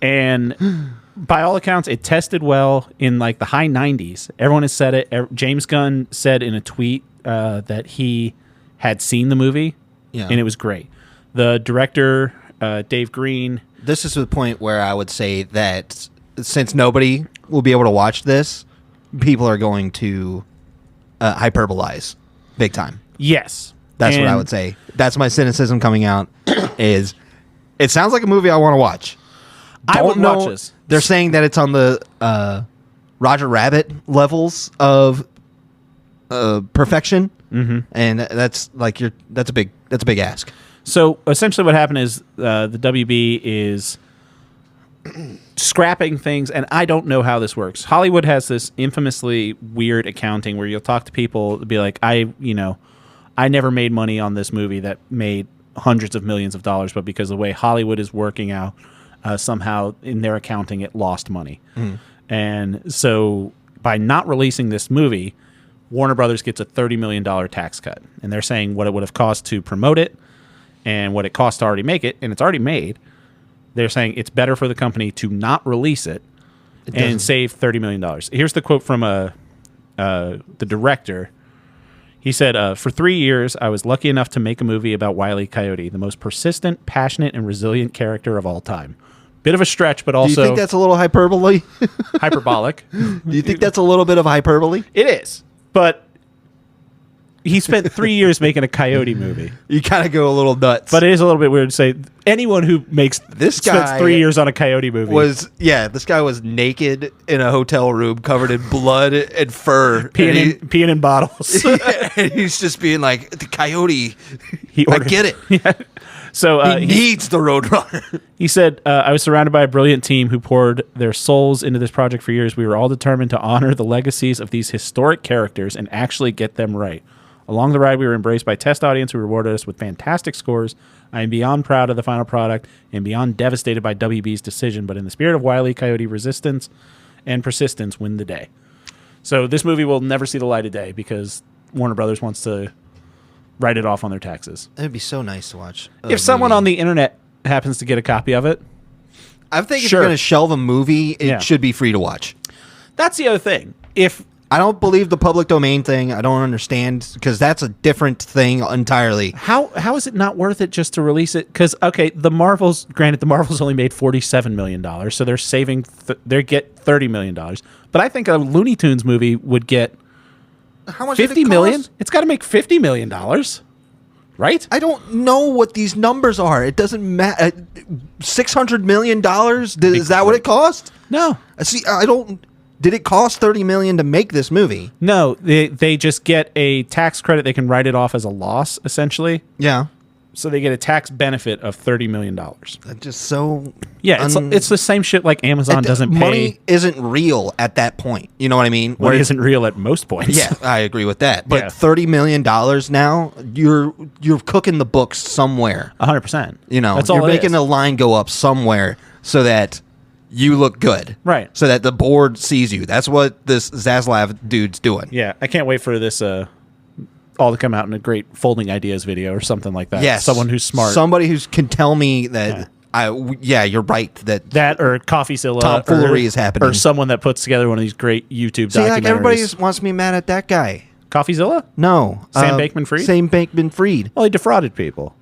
And by all accounts, it tested well in like the high 90s. Everyone has said it. James Gunn said in a tweet that he had seen the movie, and it was great. The director, Dave Green. This is the point where I would say that since nobody will be able to watch this, people are going to hyperbolize big time. Yes. That's what I would say. That's my cynicism coming out. Is it sounds like a movie I want to watch. I would watch this. They're saying that it's on the Roger Rabbit levels of perfection, and that's a big ask. So essentially, what happened is the WB is scrapping things, and I don't know how this works. Hollywood has this infamously weird accounting where you'll talk to people and be like, I never made money on this movie that made hundreds of millions of dollars, but because of the way Hollywood is working out, somehow in their accounting it lost money. And so by not releasing this movie, Warner Brothers gets a $30 million tax cut. And they're saying what it would have cost to promote it and what it cost to already make it, and it's already made. They're saying it's better for the company to not release it and save $30 million. Here's the quote from the director. He said, for 3 years, I was lucky enough to make a movie about Wile E. Coyote, the most persistent, passionate, and resilient character of all time. Bit of a stretch, but also... Do you think that's a little hyperbole? Hyperbolic. Do you think that's a little bit of hyperbole? It is, but he spent 3 years making a Coyote movie. You kind of go a little nuts. But it is a little bit weird to say anyone who spends 3 years on a Coyote movie. This guy was naked in a hotel room covered in blood and fur. Peeing in bottles. And he's just being like, the Coyote, I get it. Yeah. So he needs the Roadrunner. He said, I was surrounded by a brilliant team who poured their souls into this project for years. We were all determined to honor the legacies of these historic characters and actually get them right. Along the ride, we were embraced by test audience who rewarded us with fantastic scores. I am beyond proud of the final product and beyond devastated by WB's decision, but in the spirit of Wile E. Coyote, resistance and persistence win the day. So this movie will never see the light of day because Warner Brothers wants to write it off on their taxes. It would be so nice to watch. If someone on the internet happens to get a copy of it, I think if you're going to shelve a movie, it should be free to watch. That's the other thing. I don't believe the public domain thing. I don't understand because that's a different thing entirely. How is it not worth it just to release it? Because the Marvels only made $47 million, so they're saving. They get $30 million. But I think a Looney Tunes movie would get how much $50 million. It's got to make $50 million, right? I don't know what these numbers are. It doesn't matter. $600 million. Is that what it cost? No. See, I don't. Did it cost $30 million to make this movie? No, they just get a tax credit. They can write it off as a loss, essentially. Yeah. So they get a tax benefit of $30 million. That's just so... Yeah, it's the same shit like Amazon doesn't pay. Money isn't real at that point. You know what I mean? Money isn't real at most points. Yeah, I agree with that. But $30 million now, you're cooking the books somewhere. 100%. You know, you're making a line go up somewhere so that... you look good. Right. So that the board sees you. That's what this Zaslav dude's doing. Yeah. I can't wait for this all to come out in a great folding ideas video or something like that. Yes. Someone who's smart. Somebody who can tell me that, you're right. That or CoffeeZilla. Tomfoolery is happening. Or someone that puts together one of these great YouTube documentaries. Like everybody just wants to be mad at that guy. CoffeeZilla? No. Sam Bankman-Fried? Sam Bankman-Fried. Well, he defrauded people.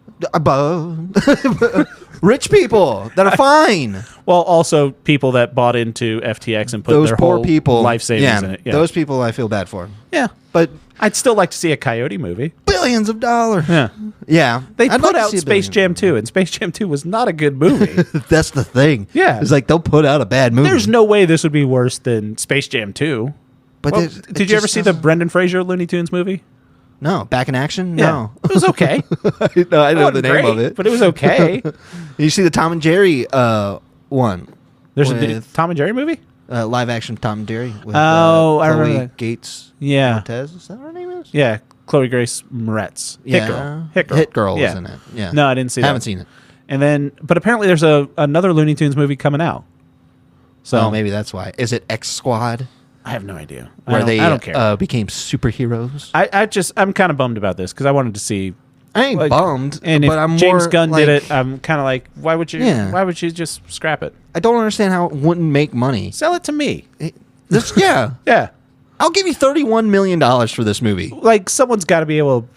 Rich people that are fine. Well, also people that bought into FTX and put those their poor whole people, life savings in it. Yeah. Those people I feel bad for. Yeah. But I'd still like to see a Coyote movie. Billions of dollars. Yeah. Yeah. They put out Space Jam 2, and Space Jam 2 was not a good movie. That's the thing. Yeah. It's like they'll put out a bad movie. There's no way this would be worse than Space Jam 2. But well, did you ever see the Brendan Fraser Looney Tunes movie? No. Back in Action? Yeah. No. It was okay. No, I know the name of it. But it was okay. You see the Tom and Jerry one? There's a Tom and Jerry movie? Live action Tom and Jerry. With, I remember Chloe that. Gates. Yeah. Montez, is that what her name is? Yeah. Chloe Grace Moretz. Yeah. Hit Girl. Was in it. Yeah. No, I didn't see that. Haven't seen it. And then, but apparently there's another Looney Tunes movie coming out. So maybe that's why. Is it X Squad? I have no idea. Where I don't care. Became superheroes? I'm kind of bummed about this because I wanted to see. I ain't bummed. And but if I'm James more Gunn like, did it, I'm kind of like, why would you? Yeah. Why would you just scrap it? I don't understand how it wouldn't make money. Sell it to me. Yeah. Yeah. I'll give you $31 million for this movie. Like someone's got to be able to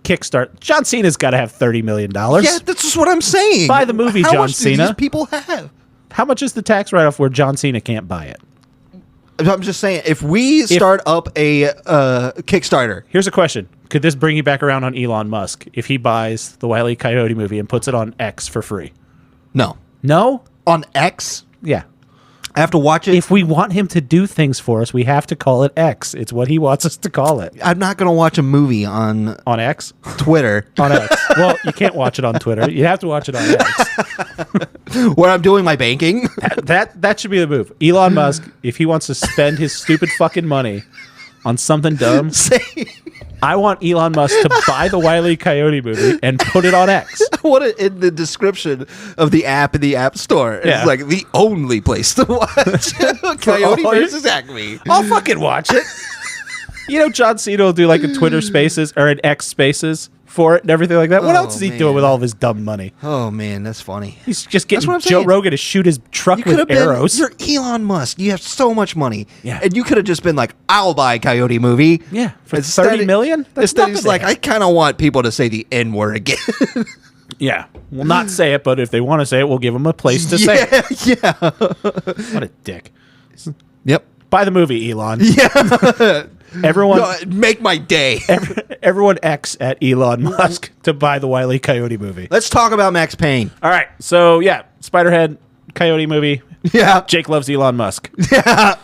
kickstart. John Cena's got to have $30 million. Yeah, that's just what I'm saying. Buy the movie, how John much Cena. Do these people have? How much is the tax write-off where John Cena can't buy it? I'm just saying, if we start up a Kickstarter. Here's a question. Could this bring you back around on Elon Musk if he buys the Wile E. Coyote movie and puts it on X for free? No. No? On X? Yeah. I have to watch it. If we want him to do things for us, we have to call it X. It's what he wants us to call it. I'm not going to watch a movie on X? Twitter. On X. Well, you can't watch it on Twitter. You have to watch it on X. Where I'm doing my banking. That should be the move. Elon Musk, if he wants to spend his stupid fucking money on something dumb, I want Elon Musk to buy the Wile E. Coyote movie and put it on X. What in the description of the app in the App Store? It's like the only place to watch Coyote versus Acme. I'll fucking watch it. You know, John Cena will do like a Twitter Spaces or an X Spaces for it and everything like that. What else is he doing with all of his dumb money? Oh, man, that's funny. He's just getting Joe Rogan to shoot his truck with arrows. You're Elon Musk. You have so much money. Yeah. And you could have just been like, I'll buy a Coyote movie. Yeah. For $30 million? Instead, he's like, I kind of want people to say the N-word again. Yeah. We'll not say it, but if they want to say it, we'll give them a place to say it. Yeah. What a dick. Yep. Buy the movie, Elon. Yeah. Everyone make my day. Everyone X at Elon Musk to buy the Wile E. Coyote movie. Let's talk about Max Payne. All right. So, yeah, Spiderhead, Coyote movie. Yeah. Jake loves Elon Musk. Yeah.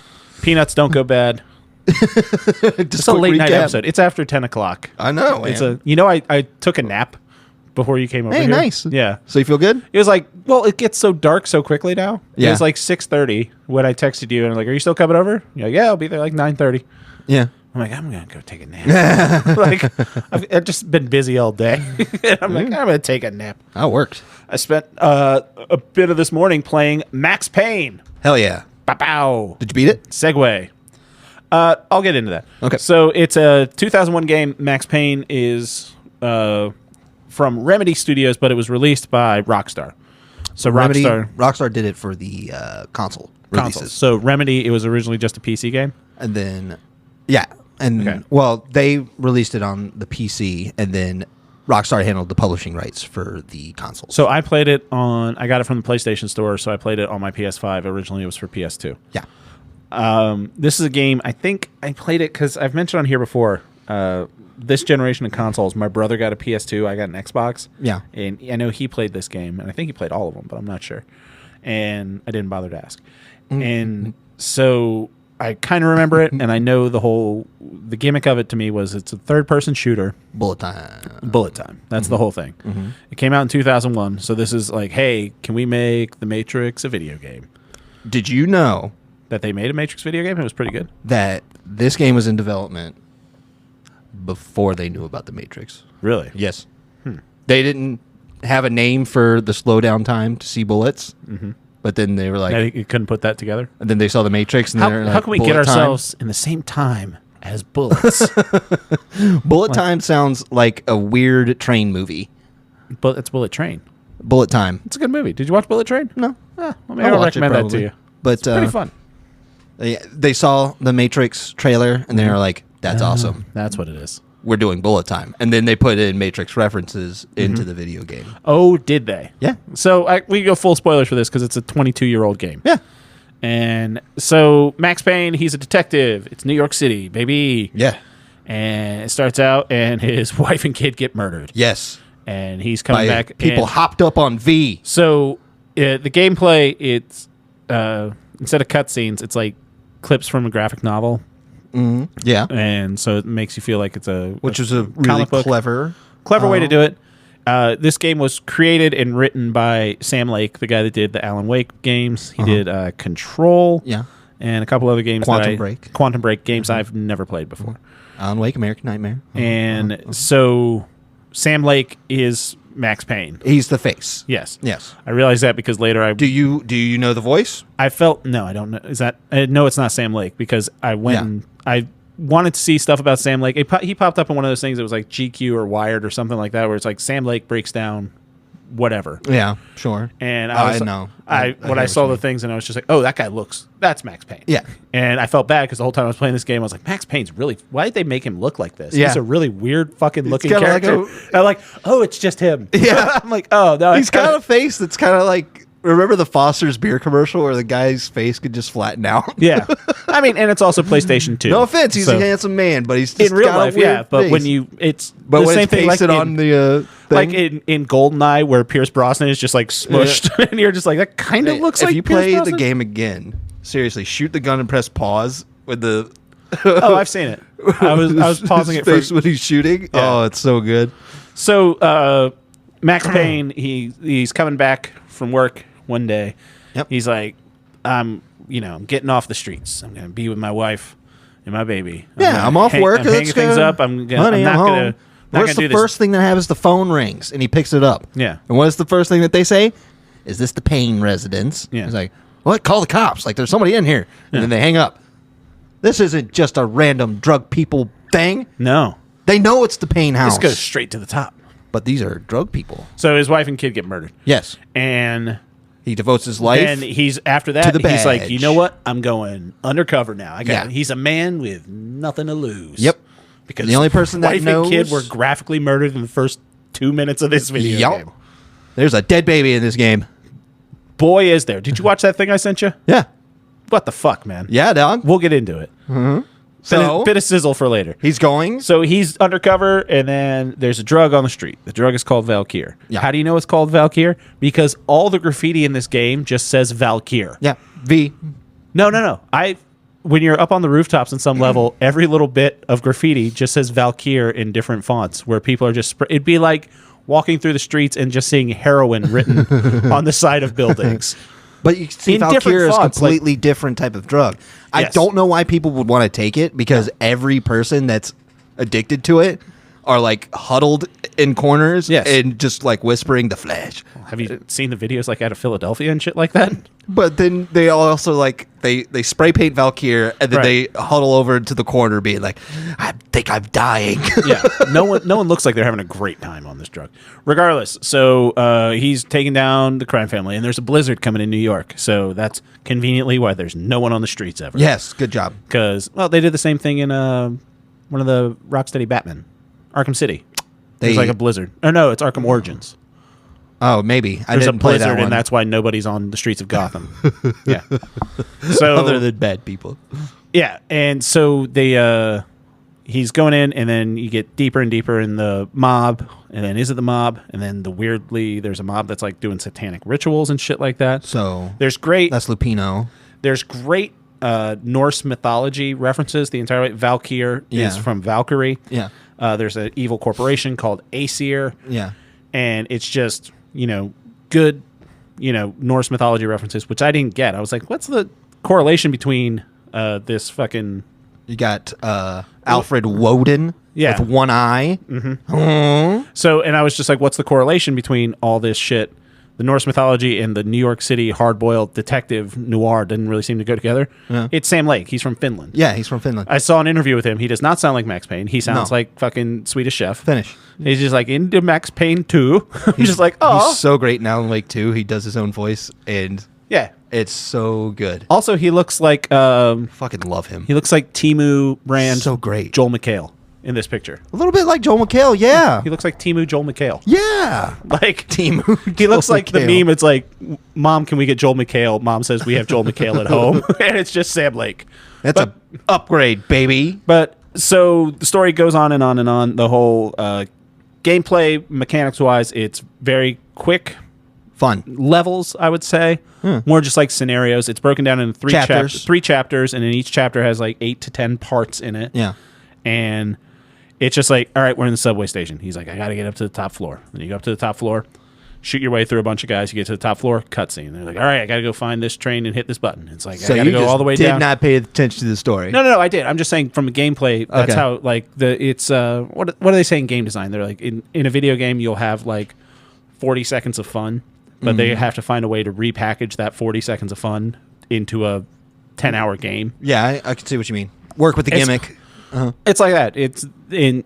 Peanuts don't go bad. Just a late night episode. It's after 10 o'clock. I know. I took a nap before you came over here. Hey, nice. Yeah. So you feel good? It was like, well, it gets so dark so quickly now. Yeah. It was like 6:30 when I texted you and I'm like, are you still coming over? You're like, yeah, I'll be there like 9:30. Yeah. I'm like, I'm going to go take a nap. Like, I've just been busy all day. I'm like, I'm going to take a nap. That worked. I spent a bit of this morning playing Max Payne. Hell yeah. Pow. Did you beat it? Segway. I'll get into that. Okay. So it's a 2001 game. Max Payne is from Remedy Studios, but it was released by Rockstar. So Rockstar did it for the console releases. So Remedy, it was originally just a PC game? And then, yeah. And, well, they released it on the PC, and then Rockstar handled the publishing rights for the console. So I played it I got it from the PlayStation Store, so I played it on my PS5. Originally, it was for PS2. Yeah. This is a game, I think I played it because I've mentioned on here before, this generation of consoles, my brother got a PS2, I got an Xbox. Yeah. And I know he played this game, and I think he played all of them, but I'm not sure. And I didn't bother to ask. Mm-hmm. And so I kind of remember it, and I know the gimmick of it to me was it's a third-person shooter. Bullet time. That's the whole thing. Mm-hmm. It came out in 2001, so this is like, hey, can we make The Matrix a video game? Did you know that they made a Matrix video game? It was pretty good. That this game was in development before they knew about The Matrix. Really? Yes. They didn't have a name for the slowdown time to see bullets. Mm-hmm. But then they were like... You couldn't put that together? And then they saw The Matrix. And how can we get ourselves in the same time as bullets? Bullet Time sounds like a weird train movie. But it's Bullet Train. Bullet Time. It's a good movie. Did you watch Bullet Train? No. Maybe I'll recommend that to you. But it's pretty fun. They saw the Matrix trailer, and they were like, that's awesome. That's what it is. we're doing bullet time. And then they put in Matrix references into the video game. Oh, did they? Yeah. So we go full spoilers for this because it's a 22-year-old game. Yeah. And so Max Payne, he's a detective. It's New York City, baby. Yeah. And it starts out, and his wife and kid get murdered. Yes. And he's coming back. People hopped up on V. So the gameplay, it's instead of cutscenes, it's like clips from a graphic novel. Mm-hmm. Yeah. And so it makes you feel like it's which is a really clever way to do it. This game was created and written by Sam Lake, the guy that did the Alan Wake games. He did Control. Yeah. And a couple other games. Quantum Break games I've never played before. Alan Wake, American Nightmare. And so Sam Lake is Max Payne. He's the face. Yes. Yes. I realized that because later Do you know the voice? I felt... No, I don't know. Is that... no, it's not Sam Lake because I went and... I wanted to see stuff about Sam Lake. He popped up on one of those things that was like GQ or Wired or something like that where it's like Sam Lake breaks down whatever. Yeah, sure. And I know. When I saw the things and I was just like, oh, that's Max Payne. Yeah. And I felt bad because the whole time I was playing this game, I was like, Max Payne's really... Why did they make him look like this? Yeah. He's a really weird fucking looking character. I'm like, oh, it's just him. Yeah. I'm like, oh, no. He's got a face that's kind of like... Remember the Foster's beer commercial where the guy's face could just flatten out? Yeah. I mean, and it's also PlayStation 2. No offense, he's a handsome man, but he's just in real life, yeah. But face. When you, it's but the when same it's thing. Like on the thing. Like in GoldenEye, where Pierce Brosnan is just like smushed, and you're just like, that kind of looks like. If you Pierce play Brosnan? the game again, seriously, shoot the gun and press pause with the. Oh, I've seen it. I was pausing his it face when he's shooting. Yeah. Oh, it's so good. So Max Payne, he's coming back from work one day. Yep. He's like, I'm getting off the streets. I'm gonna be with my wife and my baby. I'm off work. I'm hanging things up. I'm not gonna. What's the first thing that happens? The phone rings and he picks it up. Yeah. And what is the first thing that they say? Is this the Payne residence? Yeah. He's like, what? Call the cops. Like there's somebody in here. And then they hang up. This isn't just a random drug people thing. No. They know it's the Payne house. This goes straight to the top. But these are drug people. So his wife and kid get murdered. Yes. And he devotes his life. And he's after that. To the he's like, badge. you know what? I'm going undercover now. He's a man with nothing to lose. Yep. Because the only person that wife knows and kid were graphically murdered in the first 2 minutes of this video game. There's a dead baby in this game. Boy, is there! Did you watch that thing I sent you? Yeah. What the fuck, man? Yeah, dog. We'll get into it. Mm-hmm. So bit of sizzle for later. He's going. So he's undercover, and then there's a drug on the street. The drug is called Valkyr. Yeah. How do you know it's called Valkyr? Because all the graffiti in this game just says Valkyr. Yeah. V. No. When you're up on the rooftops in some level, every little bit of graffiti just says Valkyr in different fonts, where people are just... It'd be like walking through the streets and just seeing heroin written on the side of buildings. But you see, Valkyr is a completely different type of drug. Yes. I don't know why people would want to take it, because every person that's addicted to it are like huddled in corners and just like whispering the flesh. Have you seen the videos like out of Philadelphia and shit like that? But then they also like they spray paint Valkyr and then they huddle over to the corner being like, I think I'm dying. Yeah. No one looks like they're having a great time on this drug. Regardless, so he's taking down the crime family, and there's a blizzard coming in New York. So that's conveniently why there's no one on the streets ever. Yes, good job. Because, well, they did the same thing in one of the Rocksteady Batman. Arkham City. There's like a blizzard. Oh, no, it's Arkham Origins. Oh, maybe. There's a blizzard, and that's why nobody's on the streets of Gotham. Yeah. So other than bad people. Yeah, and so he's going in, and then you get deeper and deeper in the mob, and then is it the mob? And then there's a mob that's like doing satanic rituals and shit like that. So that's Lupino. There's great Norse mythology references the entire way. Valkyr is from Valkyrie. Yeah. There's an evil corporation called Aesir. Yeah. And it's just, good, Norse mythology references, which I didn't get. I was like, what's the correlation between this fucking... You got Alfred Woden with one eye. Mm-hmm. So, and I was just like, what's the correlation between all this shit? The Norse mythology and the New York City hard-boiled detective noir didn't really seem to go together. Yeah. It's Sam Lake. He's from Finland. Yeah, he's from Finland. I saw an interview with him. He does not sound like Max Payne. He sounds like fucking Swedish Chef. Finnish. He's just like, into Max Payne 2. He's just like, oh. He's so great in Alan Wake 2. He does his own voice, and it's so good. Also, he looks like... fucking love him. He looks like Temu brand. So great. Joel McHale. in this picture. A little bit like Joel McHale, yeah. He looks like Temu Joel McHale. Yeah. Like Temu. He looks like the meme. It's like, Mom, can we get Joel McHale? Mom says we have Joel McHale at home. And it's just Sam Lake. That's an upgrade, baby. But so the story goes on and on and on. The whole gameplay, mechanics-wise, it's very quick. Fun. Levels, I would say. More just like scenarios. It's broken down into three chapters, and in each chapter has like 8 to 10 parts in it. Yeah. And it's just like, all right, we're in the subway station. He's like, I got to get up to the top floor. Then you go up to the top floor, shoot your way through a bunch of guys. You get to the top floor, cutscene. They're like, all right, I got to go find this train and hit this button. It's like, so I got to go all the way down. Did not pay attention to the story. No, I did. I'm just saying from a gameplay, that's how, like, it's, what do they say in game design? They're like, in a video game, you'll have like 40 seconds of fun. But they have to find a way to repackage that 40 seconds of fun into a 10-hour game. Yeah, I can see what you mean. Work with the gimmick. It's like that. It's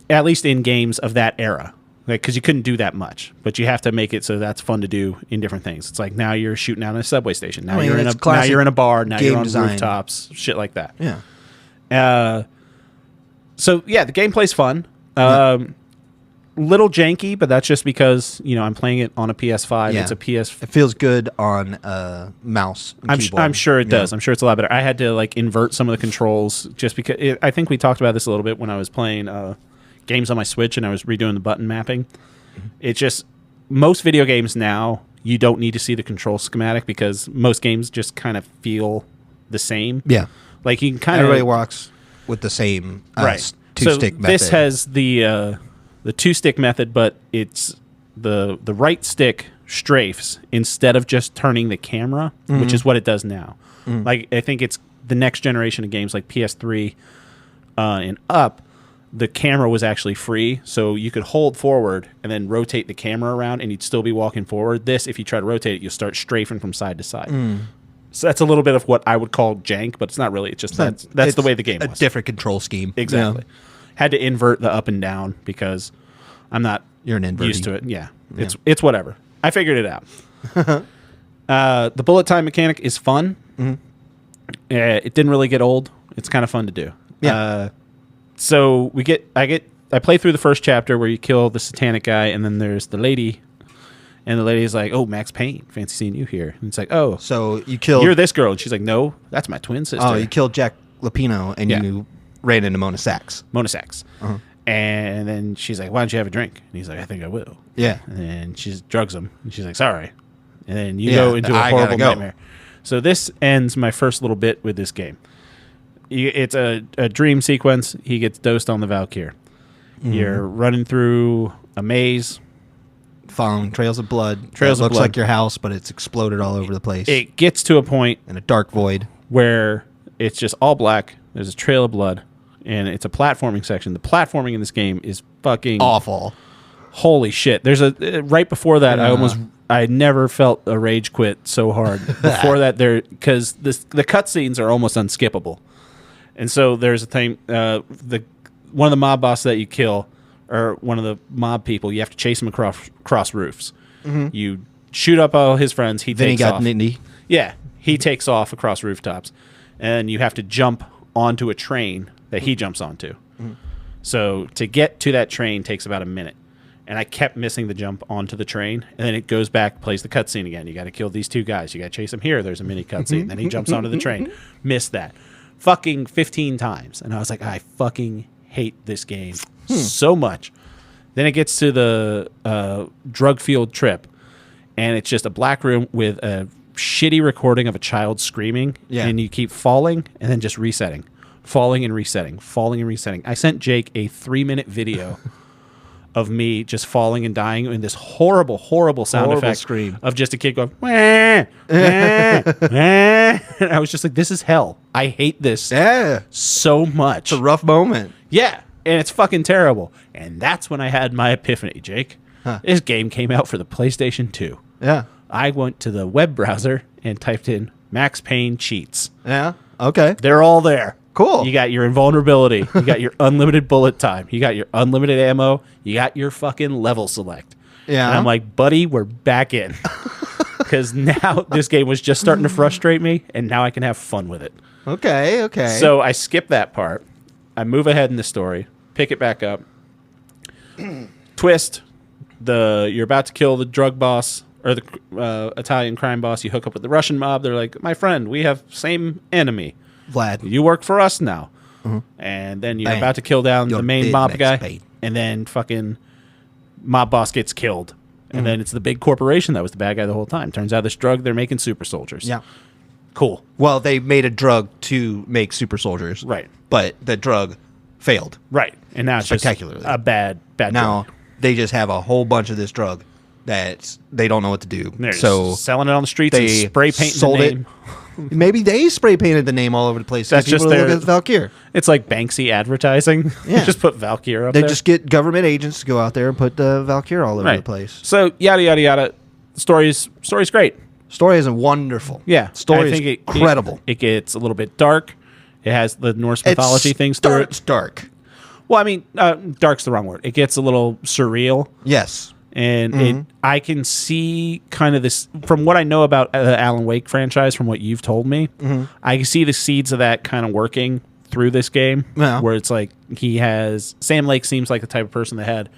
at least in games of that era, like because you couldn't do that much, but you have to make it so that's fun to do in different things. It's like now you're shooting out in a subway station. Now you're in a bar. Now you're on rooftops. Shit like that. Yeah. So yeah, the gameplay's fun. Little janky, but that's just because I'm playing it on a PS5. Yeah. It's a PS. It feels good on mouse. And keyboard. I'm sure it does. I'm sure it's a lot better. I had to like invert some of the controls just because. I think we talked about this a little bit when I was playing games on my Switch and I was redoing the button mapping. It's just most video games now you don't need to see the control schematic because most games just kind of feel the same. Yeah, like you can kind of everybody walks with the same two-stick method. This has the two-stick method, but it's the right stick strafes instead of just turning the camera, which is what it does now. Like I think it's the next generation of games like PS3 and up. The camera was actually free, so you could hold forward and then rotate the camera around, and you'd still be walking forward. This, if you try to rotate it, you'll start strafing from side to side. So that's a little bit of what I would call jank, but it's not really. It's just that's the way the game was. A different control scheme. Exactly. Yeah. Had to invert the up and down because I'm not used to it. Yeah. It's whatever. I figured it out. The bullet time mechanic is fun. It didn't really get old. It's kind of fun to do. Yeah. So I play through the first chapter where you kill the satanic guy, and then there's the lady, and the lady's like, "Oh, Max Payne, fancy seeing you here." And it's like, "Oh, so you're this girl?" And she's like, "No, that's my twin sister." Oh, you killed Jack Lapino, and you ran into Mona Sachs. And then she's like, "Why don't you have a drink?" And he's like, "I think I will." Yeah. And she drugs him, and she's like, "Sorry." And then you go into a horrible nightmare. So this ends my first little bit with this game. It's a dream sequence. He gets dosed on the Valkyr. You're running through a maze. Following trails of blood. Looks like your house, but it's exploded all over the place. It gets to a point in a dark void where it's just all black. There's a trail of blood, and it's a platforming section. The platforming in this game is fucking awful. Holy shit. There's right before that, I never felt a rage quit so hard. Before that, because the cutscenes are almost unskippable. And so there's a thing, one of the mob bosses that you kill, or one of the mob people, you have to chase him across roofs. You shoot up all his friends. He takes off. Nindy. Yeah, he takes off across rooftops, and you have to jump onto a train that he jumps onto. So to get to that train takes about a minute. And I kept missing the jump onto the train, and then it goes back, plays the cutscene again. You got to kill these two guys. You got to chase them here. There's a mini cutscene. Then he jumps onto the train. Missed that. Fucking 15 times. And I was like, I fucking hate this game so much. Then it gets to the drug-fueled trip, and it's just a black room with a shitty recording of a child screaming, and you keep falling and then just resetting. Falling and resetting. Falling and resetting. I sent Jake a 3-minute video of me just falling and dying in this horrible, horrible sound effect scream of just a kid going, wah, wah, wah. And I was just like, this is hell. I hate this so much. It's a rough moment. Yeah, and it's fucking terrible. And that's when I had my epiphany, Jake. This game came out for the PlayStation 2. Yeah. I went to the web browser and typed in Max Payne cheats. Yeah, okay. They're all there. Cool. You got your invulnerability. You got your unlimited bullet time. You got your unlimited ammo. You got your fucking level select. Yeah. And I'm like, buddy, we're back in. Because now this game was just starting to frustrate me, and now I can have fun with it. Okay. So I skip that part. I move ahead in the story. pick it back up. Twist. You're about to kill the drug boss or the Italian crime boss. You hook up with the Russian mob. They're like, my friend, we have same enemy. Vlad. You work for us now. And then you're about to kill down the main mob guy. Payne. And then fucking mob boss gets killed. And then it's the big corporation that was the bad guy the whole time. Turns out this drug, they're making super soldiers. Yeah. Cool. Well, they made a drug to make super soldiers. Right. But the drug failed. Right. And now it's just a bad now, drug. They just have a whole bunch of this drug that they don't know what to do. They're selling it on the streets and spray painting sold the name. Maybe they spray painted the name all over the place. That's just their Valkyr. It's like Banksy advertising. Yeah. Just put Valkyr up there. They just get government agents to go out there and put the Valkyr all over the place. So yada yada yada. Story's great. Story is wonderful. Yeah. Story is incredible. It gets a little bit dark. It has the Norse mythology things through it. It's dark. Well, I mean, dark's the wrong word. It gets a little surreal. Yes. And I can see kind of this, from what I know about the Alan Wake franchise, from what you've told me, I can see the seeds of that kind of working through this game, where it's like Sam Lake seems like the type of person that had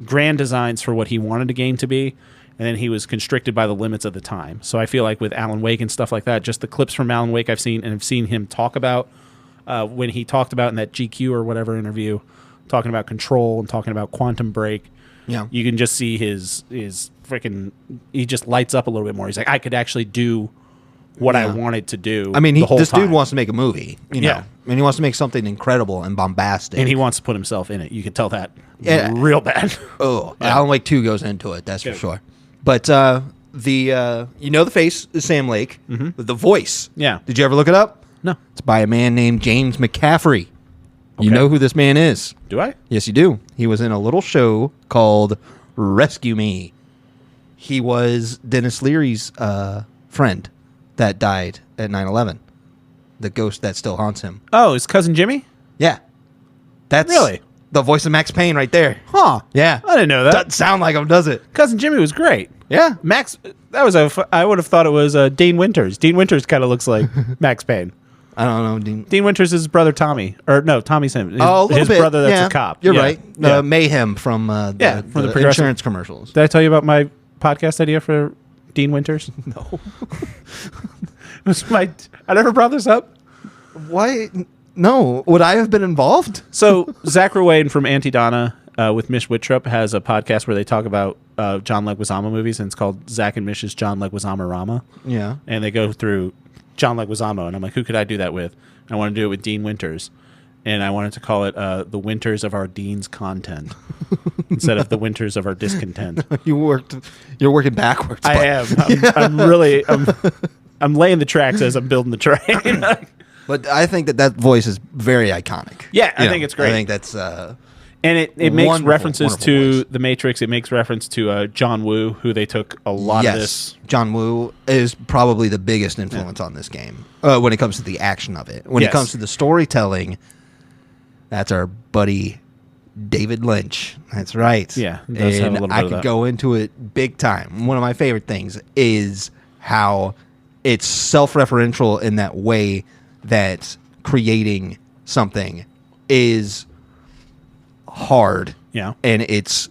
grand designs for what he wanted a game to be, and then he was constricted by the limits of the time. So I feel like with Alan Wake and stuff like that, just the clips from Alan Wake I've seen, and I've seen him talk about, when he talked about in that GQ or whatever interview, talking about Control and talking about Quantum Break, you can just see his freaking, he just lights up a little bit more. He's like, I could actually do what I wanted to do. I mean, this dude wants to make a movie, you know? And he wants to make something incredible and bombastic. And he wants to put himself in it. You can tell that real bad. Alan Wake 2 goes into it, that's for sure. But the face is Sam Lake. The voice. Yeah. Did you ever look it up? No. It's by a man named James McCaffrey. You know who this man is. Do I? Yes, you do. He was in a little show called Rescue Me. He was Dennis Leary's friend that died at 9/11. The ghost that still haunts him. Oh, his cousin Jimmy? Yeah. That's really the voice of Max Payne right there. Huh. Yeah. I didn't know that. Doesn't sound like him, does it? Cousin Jimmy was great. Yeah. Max, I would have thought it was Dean Winters. Dean Winters kind of looks like Max Payne. I don't know. Dean Winters is his brother Tommy. Or no, Tommy's him. His bit. brother that's a cop. You're right. Mayhem from the insurance commercials. Did I tell you about my podcast idea for Dean Winters? No. I never brought this up. Why? No. Would I have been involved? So Zach Ruane from Antidonna with Mish Wittrup has a podcast where they talk about John Leguizamo movies, and it's called Zach and Mish's John Leguizamo Rama. Yeah. And they go through John Leguizamo, and I'm like, who could I do that with? And I want to do it with Dean Winters. And I wanted to call it the winters of our Dean's content instead of the winters of our discontent. You're working backwards. I am. I'm laying the tracks as I'm building the train. But I think that voice is very iconic. Yeah, I think it's great. I think that's and it makes references to voice. The Matrix. It makes reference to John Woo, who they took a lot of this. John Woo is probably the biggest influence on this game when it comes to the action of it. When it comes to the storytelling, that's our buddy David Lynch. That's right. Yeah, and I could go into it big time. One of my favorite things is how it's self-referential in that way that creating something is hard. Yeah. And it's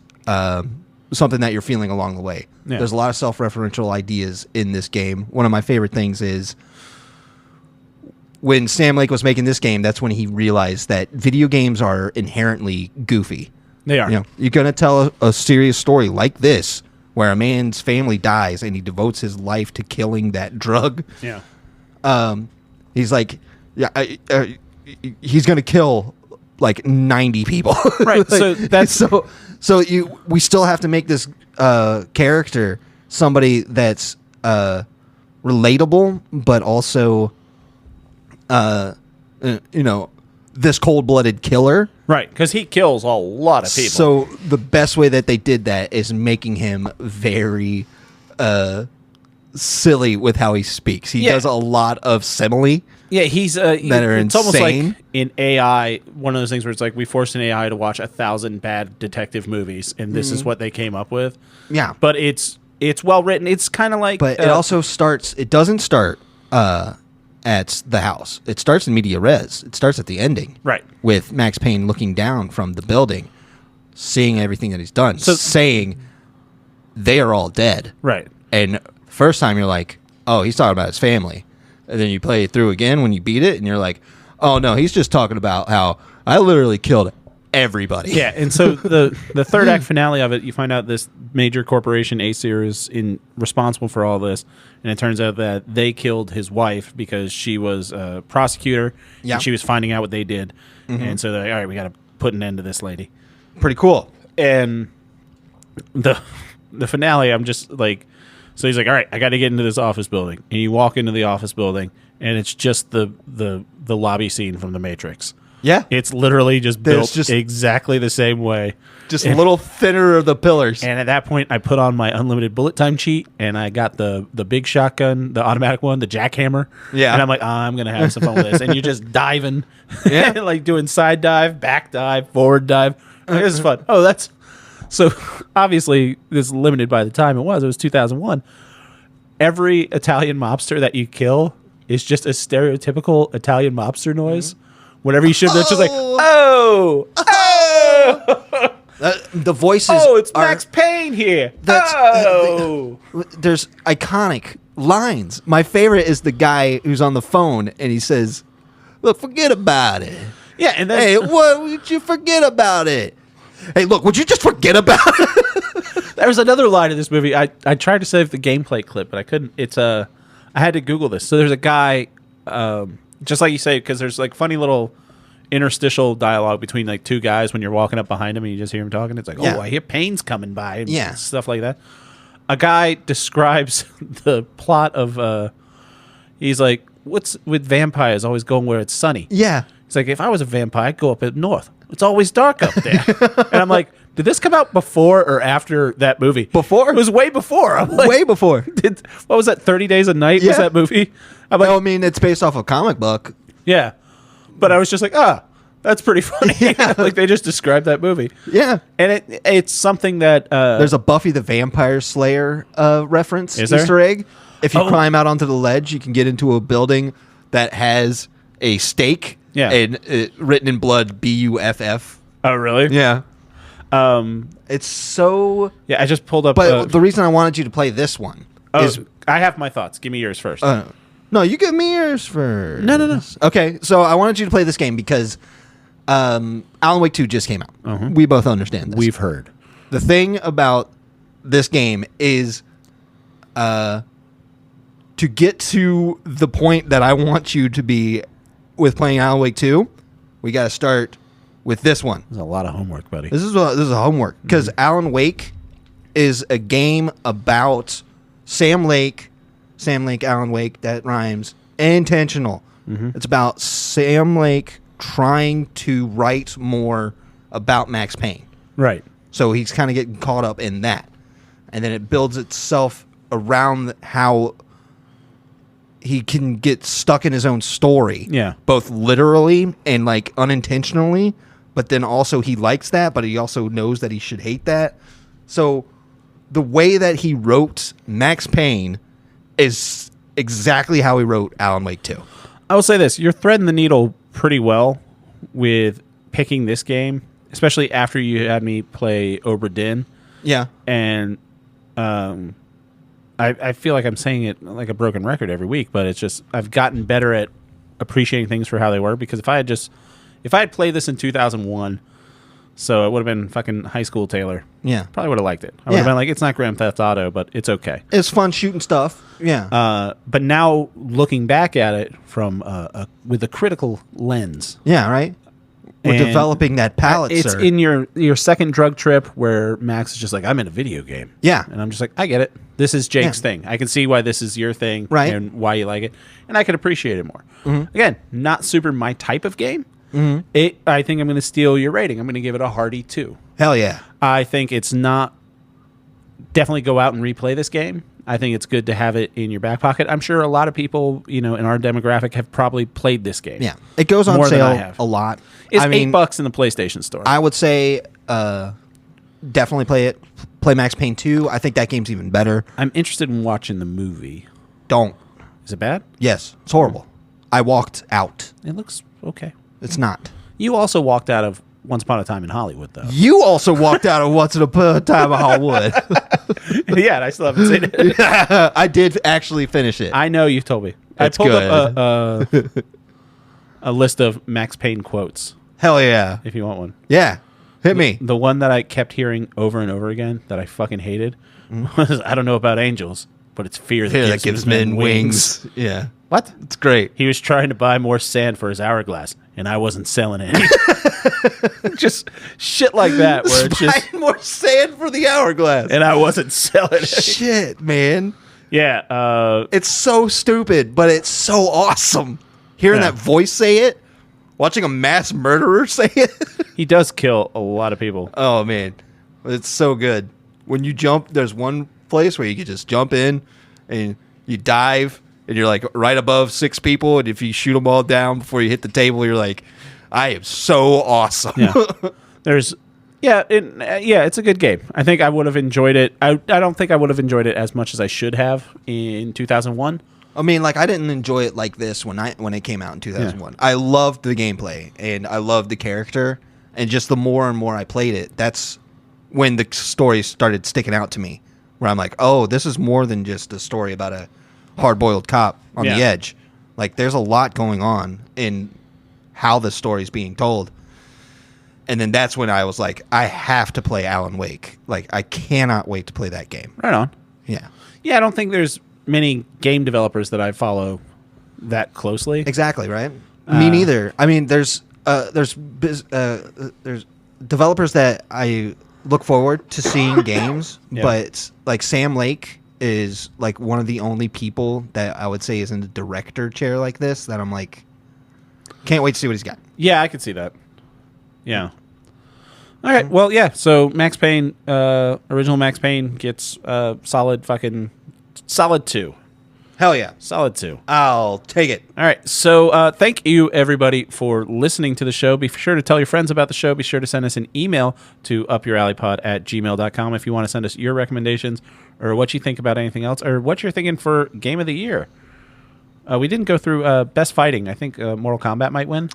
something that you're feeling along the way. Yeah. There's a lot of self-referential ideas in this game. One of my favorite things is when Sam Lake was making this game, that's when he realized that video games are inherently goofy. They are. You're going to tell a serious story like this, where a man's family dies and he devotes his life to killing that drug. Yeah. He's like, he's going to kill like 90 people. Right. So that's we still have to make this character somebody that's relatable, but also this cold-blooded killer. Right, because he kills a lot of people. So the best way that they did that is making him very silly with how he speaks. He does a lot of simile. Yeah, he's that are it's insane. Almost like in AI, one of those things where it's like we forced an AI to watch 1,000 bad detective movies, and this is what they came up with. Yeah, but it's well written. It's kind of like, but it also starts. It doesn't start at the house. It starts in media res. It starts at the ending. Right. With Max Payne looking down from the building, seeing everything that he's done, saying they are all dead. Right. And first time you're like, oh, he's talking about his family. And then you play it through again when you beat it, and you're like, oh, no, he's just talking about how I literally killed everybody. Yeah, and so the third act finale of it, you find out this major corporation, Acer, is responsible for all this, and it turns out that they killed his wife because she was a prosecutor, and she was finding out what they did. And so they're like, all right, we got to put an end to this lady. Pretty cool. And the finale, I'm just like... So he's like, all right, I got to get into this office building. And you walk into the office building, and it's just the lobby scene from The Matrix. Yeah. It's literally just built exactly the same way. Just a little thinner of the pillars. And at that point, I put on my unlimited bullet time cheat, and I got the big shotgun, the automatic one, the jackhammer. Yeah. And I'm like, I'm going to have some fun with this. And you're just diving, like doing side dive, back dive, forward dive. Like, this is fun. Oh, that's... So, obviously, this is limited by the time it was 2001. Every Italian mobster that you kill is just a stereotypical Italian mobster noise. Whenever you shoot, it's just like, oh! The voices it's Max Payne here! There's iconic lines. My favorite is the guy who's on the phone, and he says, look, forget about it. Yeah, and then... Hey, what would you forget about it? Hey, look, would you just forget about it? There was another line in this movie. I tried to save the gameplay clip, but I couldn't. I had to Google this. So there's a guy, just like you say, because there's like funny little interstitial dialogue between like two guys when you're walking up behind him and you just hear him talking. It's like, oh, I hear Payne's coming by. And stuff like that. A guy describes the plot of, he's like, what's with vampires always going where it's sunny? Yeah. He's like, if I was a vampire, I'd go up at north. It's always dark up there. And I'm like, did this come out before or after that movie? Before? It was way before. I'm like, way before. What was that, 30 Days a Night was that movie? I'm like, I mean, it's based off a comic book. Yeah. But I was just like, that's pretty funny. Yeah. Like, they just described that movie. Yeah. And it's something that... There's a Buffy the Vampire Slayer reference, Easter egg. If you climb out onto the ledge, you can get into a building that has a stake. Yeah, and written in blood, BUFF. Oh, really? Yeah. It's so... Yeah, I just pulled up... But the reason I wanted you to play this one is... I have my thoughts. Give me yours first. No, you give me yours first. No. Okay, so I wanted you to play this game because Alan Wake 2 just came out. Uh-huh. We both understand this. We've heard. The thing about this game is... to get to the point that I want you to be... with playing Alan Wake 2, we got to start with this one. There's a lot of homework, buddy. This is a homework because Alan Wake is a game about Sam Lake, Alan Wake, that rhymes, intentional. Mm-hmm. It's about Sam Lake trying to write more about Max Payne. Right. So he's kind of getting caught up in that. And then it builds itself around how... he can get stuck in his own story. Yeah. Both literally and like unintentionally, but then also he likes that, but he also knows that he should hate that. So the way that he wrote Max Payne is exactly how he wrote Alan Wake 2. I will say this, you're threading the needle pretty well with picking this game, especially after you had me play Obra Dinn. Yeah. And I feel like I'm saying it like a broken record every week, but it's just I've gotten better at appreciating things for how they were, because if I had played this in 2001, so it would have been fucking high school Taylor. Yeah. Probably would have liked it. I would have been like, it's not Grand Theft Auto, but it's okay. It's fun shooting stuff. Yeah. But now looking back at it from with a critical lens. Yeah, right? We're developing that palette, It's sir. in your second drug trip where Max is just like, I'm in a video game. Yeah. And I'm just like, I get it. This is Jake's thing. I can see why this is your thing, right, and why you like it. And I can appreciate it more. Mm-hmm. Again, not super my type of game. Mm-hmm. I think I'm going to steal your rating. I'm going to give it a hearty 2. Hell yeah. I think it's not... Definitely go out and replay this game. I think it's good to have it in your back pocket. I'm sure a lot of people, in our demographic have probably played this game. Yeah. It goes on sale a lot. It's $8 in the PlayStation Store. I would say definitely play it. Play Max Payne 2. I think that game's even better. I'm interested in watching the movie. Don't. Is it bad? Yes. It's horrible. I walked out. It looks okay. It's not. You also walked out of Once Upon a Time in Hollywood, though. You also walked out of Once Upon a Time in Hollywood. Yeah, and I still haven't seen it. I did actually finish it. I know you've told me. It's I pulled good. up a list of Max Payne quotes. Hell yeah. If you want one. Yeah. Hit me. The one that I kept hearing over and over again that I fucking hated was, I don't know about angels, but it's fear that gives men wings. Yeah. What? It's great. He was trying to buy more sand for his hourglass, and I wasn't selling any. Just shit like that. Where it's just more sand for the hourglass. And I wasn't selling it. Shit, man. Yeah. It's so stupid, but it's so awesome. Hearing that voice say it, watching a mass murderer say it. He does kill a lot of people. Oh, man. It's so good. When you jump, there's one place where you can just jump in and you dive and you're like right above 6 people. And if you shoot them all down before you hit the table, you're like, I am so awesome. Yeah. It's a good game. I think I would have enjoyed it. I don't think I would have enjoyed it as much as I should have in 2001. I mean, like, I didn't enjoy it like this when it came out in 2001. Yeah. I loved the gameplay and I loved the character, and just the more and more I played it, that's when the story started sticking out to me, where I'm like, oh, this is more than just a story about a hard-boiled cop on the edge. Like, there's a lot going on in how the story's being told. And then that's when I was like, I have to play Alan Wake. Like, I cannot wait to play that game. Right on. Yeah. Yeah, I don't think there's many game developers that I follow that closely. Exactly, right? Me neither. I mean, there's developers that I look forward to seeing games, but like Sam Lake is like one of the only people that I would say is in the director chair like this that I'm like, can't wait to see what he's got. Yeah, I could see that. Yeah. All right. Well, yeah. So Max Payne, original Max Payne gets solid 2. Hell yeah. Solid 2. I'll take it. All right. So thank you, everybody, for listening to the show. Be sure to tell your friends about the show. Be sure to send us an email to upyouralleypod@gmail.com if you want to send us your recommendations or what you think about anything else or what you're thinking for Game of the Year. We didn't go through Best Fighting. I think Mortal Kombat might win.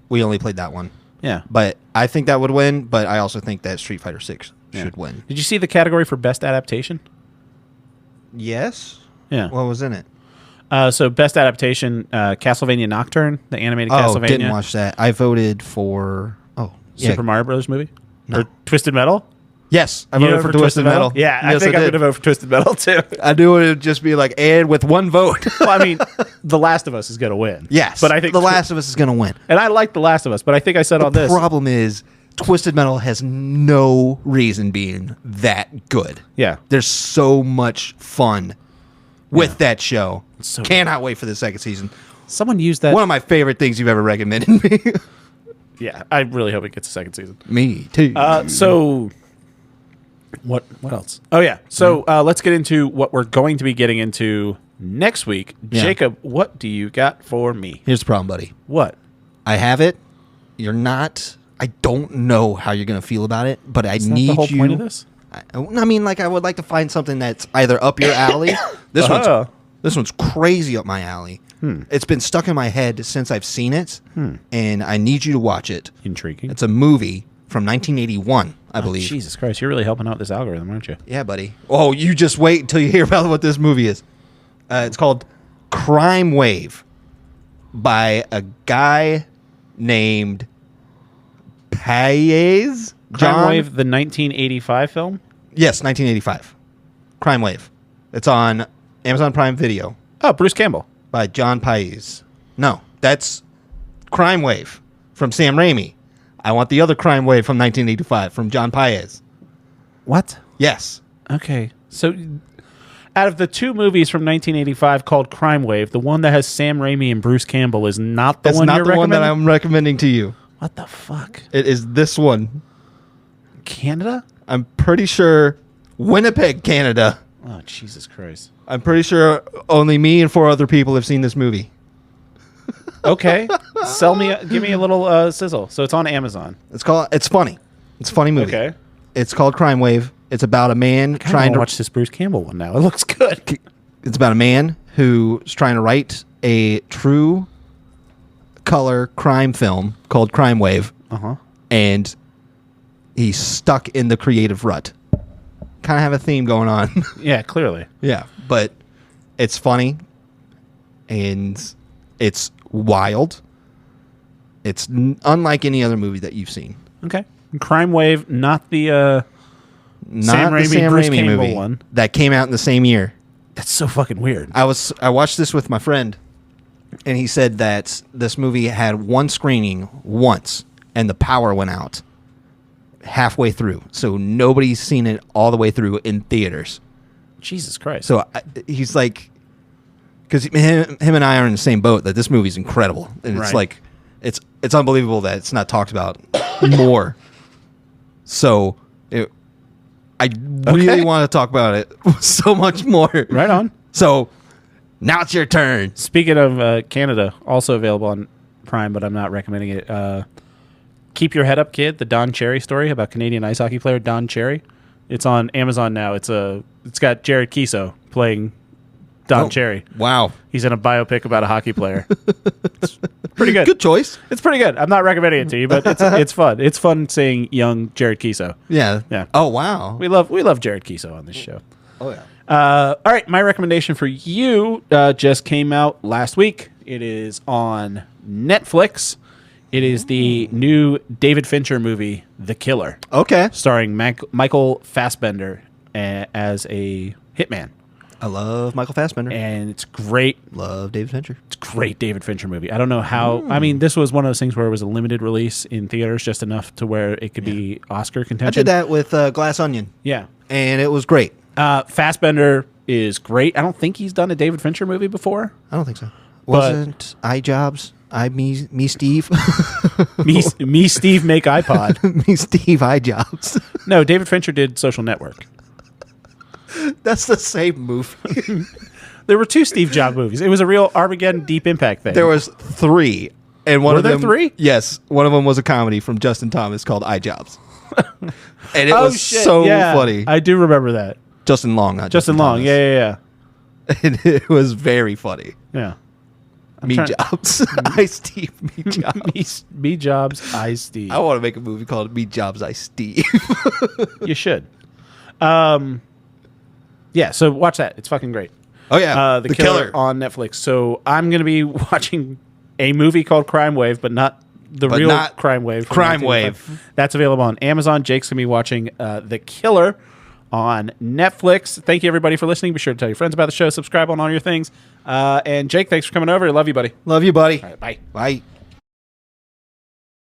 We only played that one. Yeah. But I think that would win, but I also think that Street Fighter 6 should win. Did you see the category for Best Adaptation? Yes. Yeah. What was in it? So Best Adaptation, Castlevania Nocturne, the animated Castlevania. Didn't watch that. I voted for Super Mario Brothers movie? No. Or Twisted Metal? Yes, I voted for Twisted Metal. Yeah, yes, I think I'm going to vote for Twisted Metal, too. I knew it would just be like, and with one vote. Well, I mean, The Last of Us is going to win. Yes, but I think The Last of Us is going to win. And I like The Last of Us, but I think I said on this. The problem is, Twisted Metal has no reason being that good. Yeah. There's so much fun with that show. So cannot wait for the second season. Someone used that. One of my favorite things you've ever recommended me. Yeah, I really hope it gets a second season. Me too. So what else? Oh yeah. So let's get into what we're going to be getting into next week. Yeah. Jacob, what do you got for me? Here's the problem, buddy. What? I have it. You're not. I don't know how you're going to feel about it, but I need the whole you. Point of this? I mean, like, I would like to find something that's either up your alley. This one's crazy up my alley. It's been stuck in my head since I've seen it, and I need you to watch it. Intriguing. It's a movie from 1981, I believe. Jesus Christ, you're really helping out this algorithm, aren't you? Yeah, buddy. Oh, you just wait until you hear about what this movie is. It's called Crime Wave by a guy named Paez. Crime Wave, the 1985 film? Yes, 1985. Crime Wave. It's on Amazon Prime Video. Oh, Bruce Campbell. By John Paez. No, that's Crime Wave from Sam Raimi. I want the other Crime Wave from 1985 from John Paez. What? Yes. Okay. So out of the two movies from 1985 called Crime Wave, the one that has Sam Raimi and Bruce Campbell is not the one you're recommending? That's not the one that I'm recommending to you. What the fuck? It is this one. Canada? I'm pretty sure Winnipeg, Canada. Oh, Jesus Christ. I'm pretty sure only me and 4 other people have seen this movie. Okay. Give me a little sizzle. So it's on Amazon. It's funny. It's a funny movie. Okay. It's called Crime Wave. It's about a man trying to watch this Bruce Campbell one now. It looks good. It's about a man who's trying to right a true color crime film called Crime Wave. And he's stuck in the creative rut. Kind of have a theme going on. Yeah, clearly. Yeah, but it's funny and it's wild. It's unlike any other movie that you've seen. Okay. Crime Wave, not the Sam Raimi movie one that came out in the same year. That's so fucking weird. I watched this with my friend, and he said that this movie had one screening once, and the power went out halfway through, so nobody's seen it all the way through in theaters. Jesus Christ! So he's like, because him and I are in the same boat, that this movie's incredible, and it's like, it's unbelievable that it's not talked about more. So I really want to talk about it so much more. Right on. So now it's your turn. Speaking of Canada, also available on Prime, but I'm not recommending it. Keep Your Head Up, Kid, the Don Cherry story about Canadian ice hockey player Don Cherry. It's on Amazon now. It's got Jared Kiso playing Don Cherry. Wow. He's in a biopic about a hockey player. It's pretty good. Good choice. It's pretty good. I'm not recommending it to you, but it's fun. It's fun seeing young Jared Kiso. Yeah. Yeah. Oh, wow. We love Jared Kiso on this show. Oh, yeah. All right, my recommendation for you just came out last week. It is on Netflix. It is the new David Fincher movie, The Killer. Okay. Starring Michael Fassbender as a hitman. I love Michael Fassbender. And it's great. Love David Fincher. It's a great David Fincher movie. I don't know how... I mean, this was one of those things where it was a limited release in theaters, just enough to where it could be Oscar contention. I did that with Glass Onion. Yeah. And it was great. Fassbender is great. I don't think he's done a David Fincher movie before. I don't think so. Wasn't iJobs? Me Steve? me Steve make iPod. Me Steve iJobs. No, David Fincher did Social Network. That's the same movie. There were 2 Steve Jobs movies. It was a real Armageddon Deep Impact thing. There was 3. And one were of them, there 3? Yes. One of them was a comedy from Justin Thomas called iJobs. And it was so funny. I do remember that. Justin Long, not Justin Long. Thomas. Yeah. And it was very funny. Yeah. Me Jobs. I Steve. Me Jobs. Me Jobs. I Steve. I want to make a movie called Me Jobs. I Steve. You should. Yeah, so watch that. It's fucking great. Oh, yeah. The Killer on Netflix. So I'm going to be watching a movie called Crime Wave, but not real Crime Wave. Crime Wave. That's available on Amazon. Jake's going to be watching The Killer on Netflix. Thank you, everybody, for listening. Be sure to tell your friends about the show. Subscribe on all your things. And Jake, thanks for coming over. Love you, buddy. Love you, buddy. All right, bye. Bye.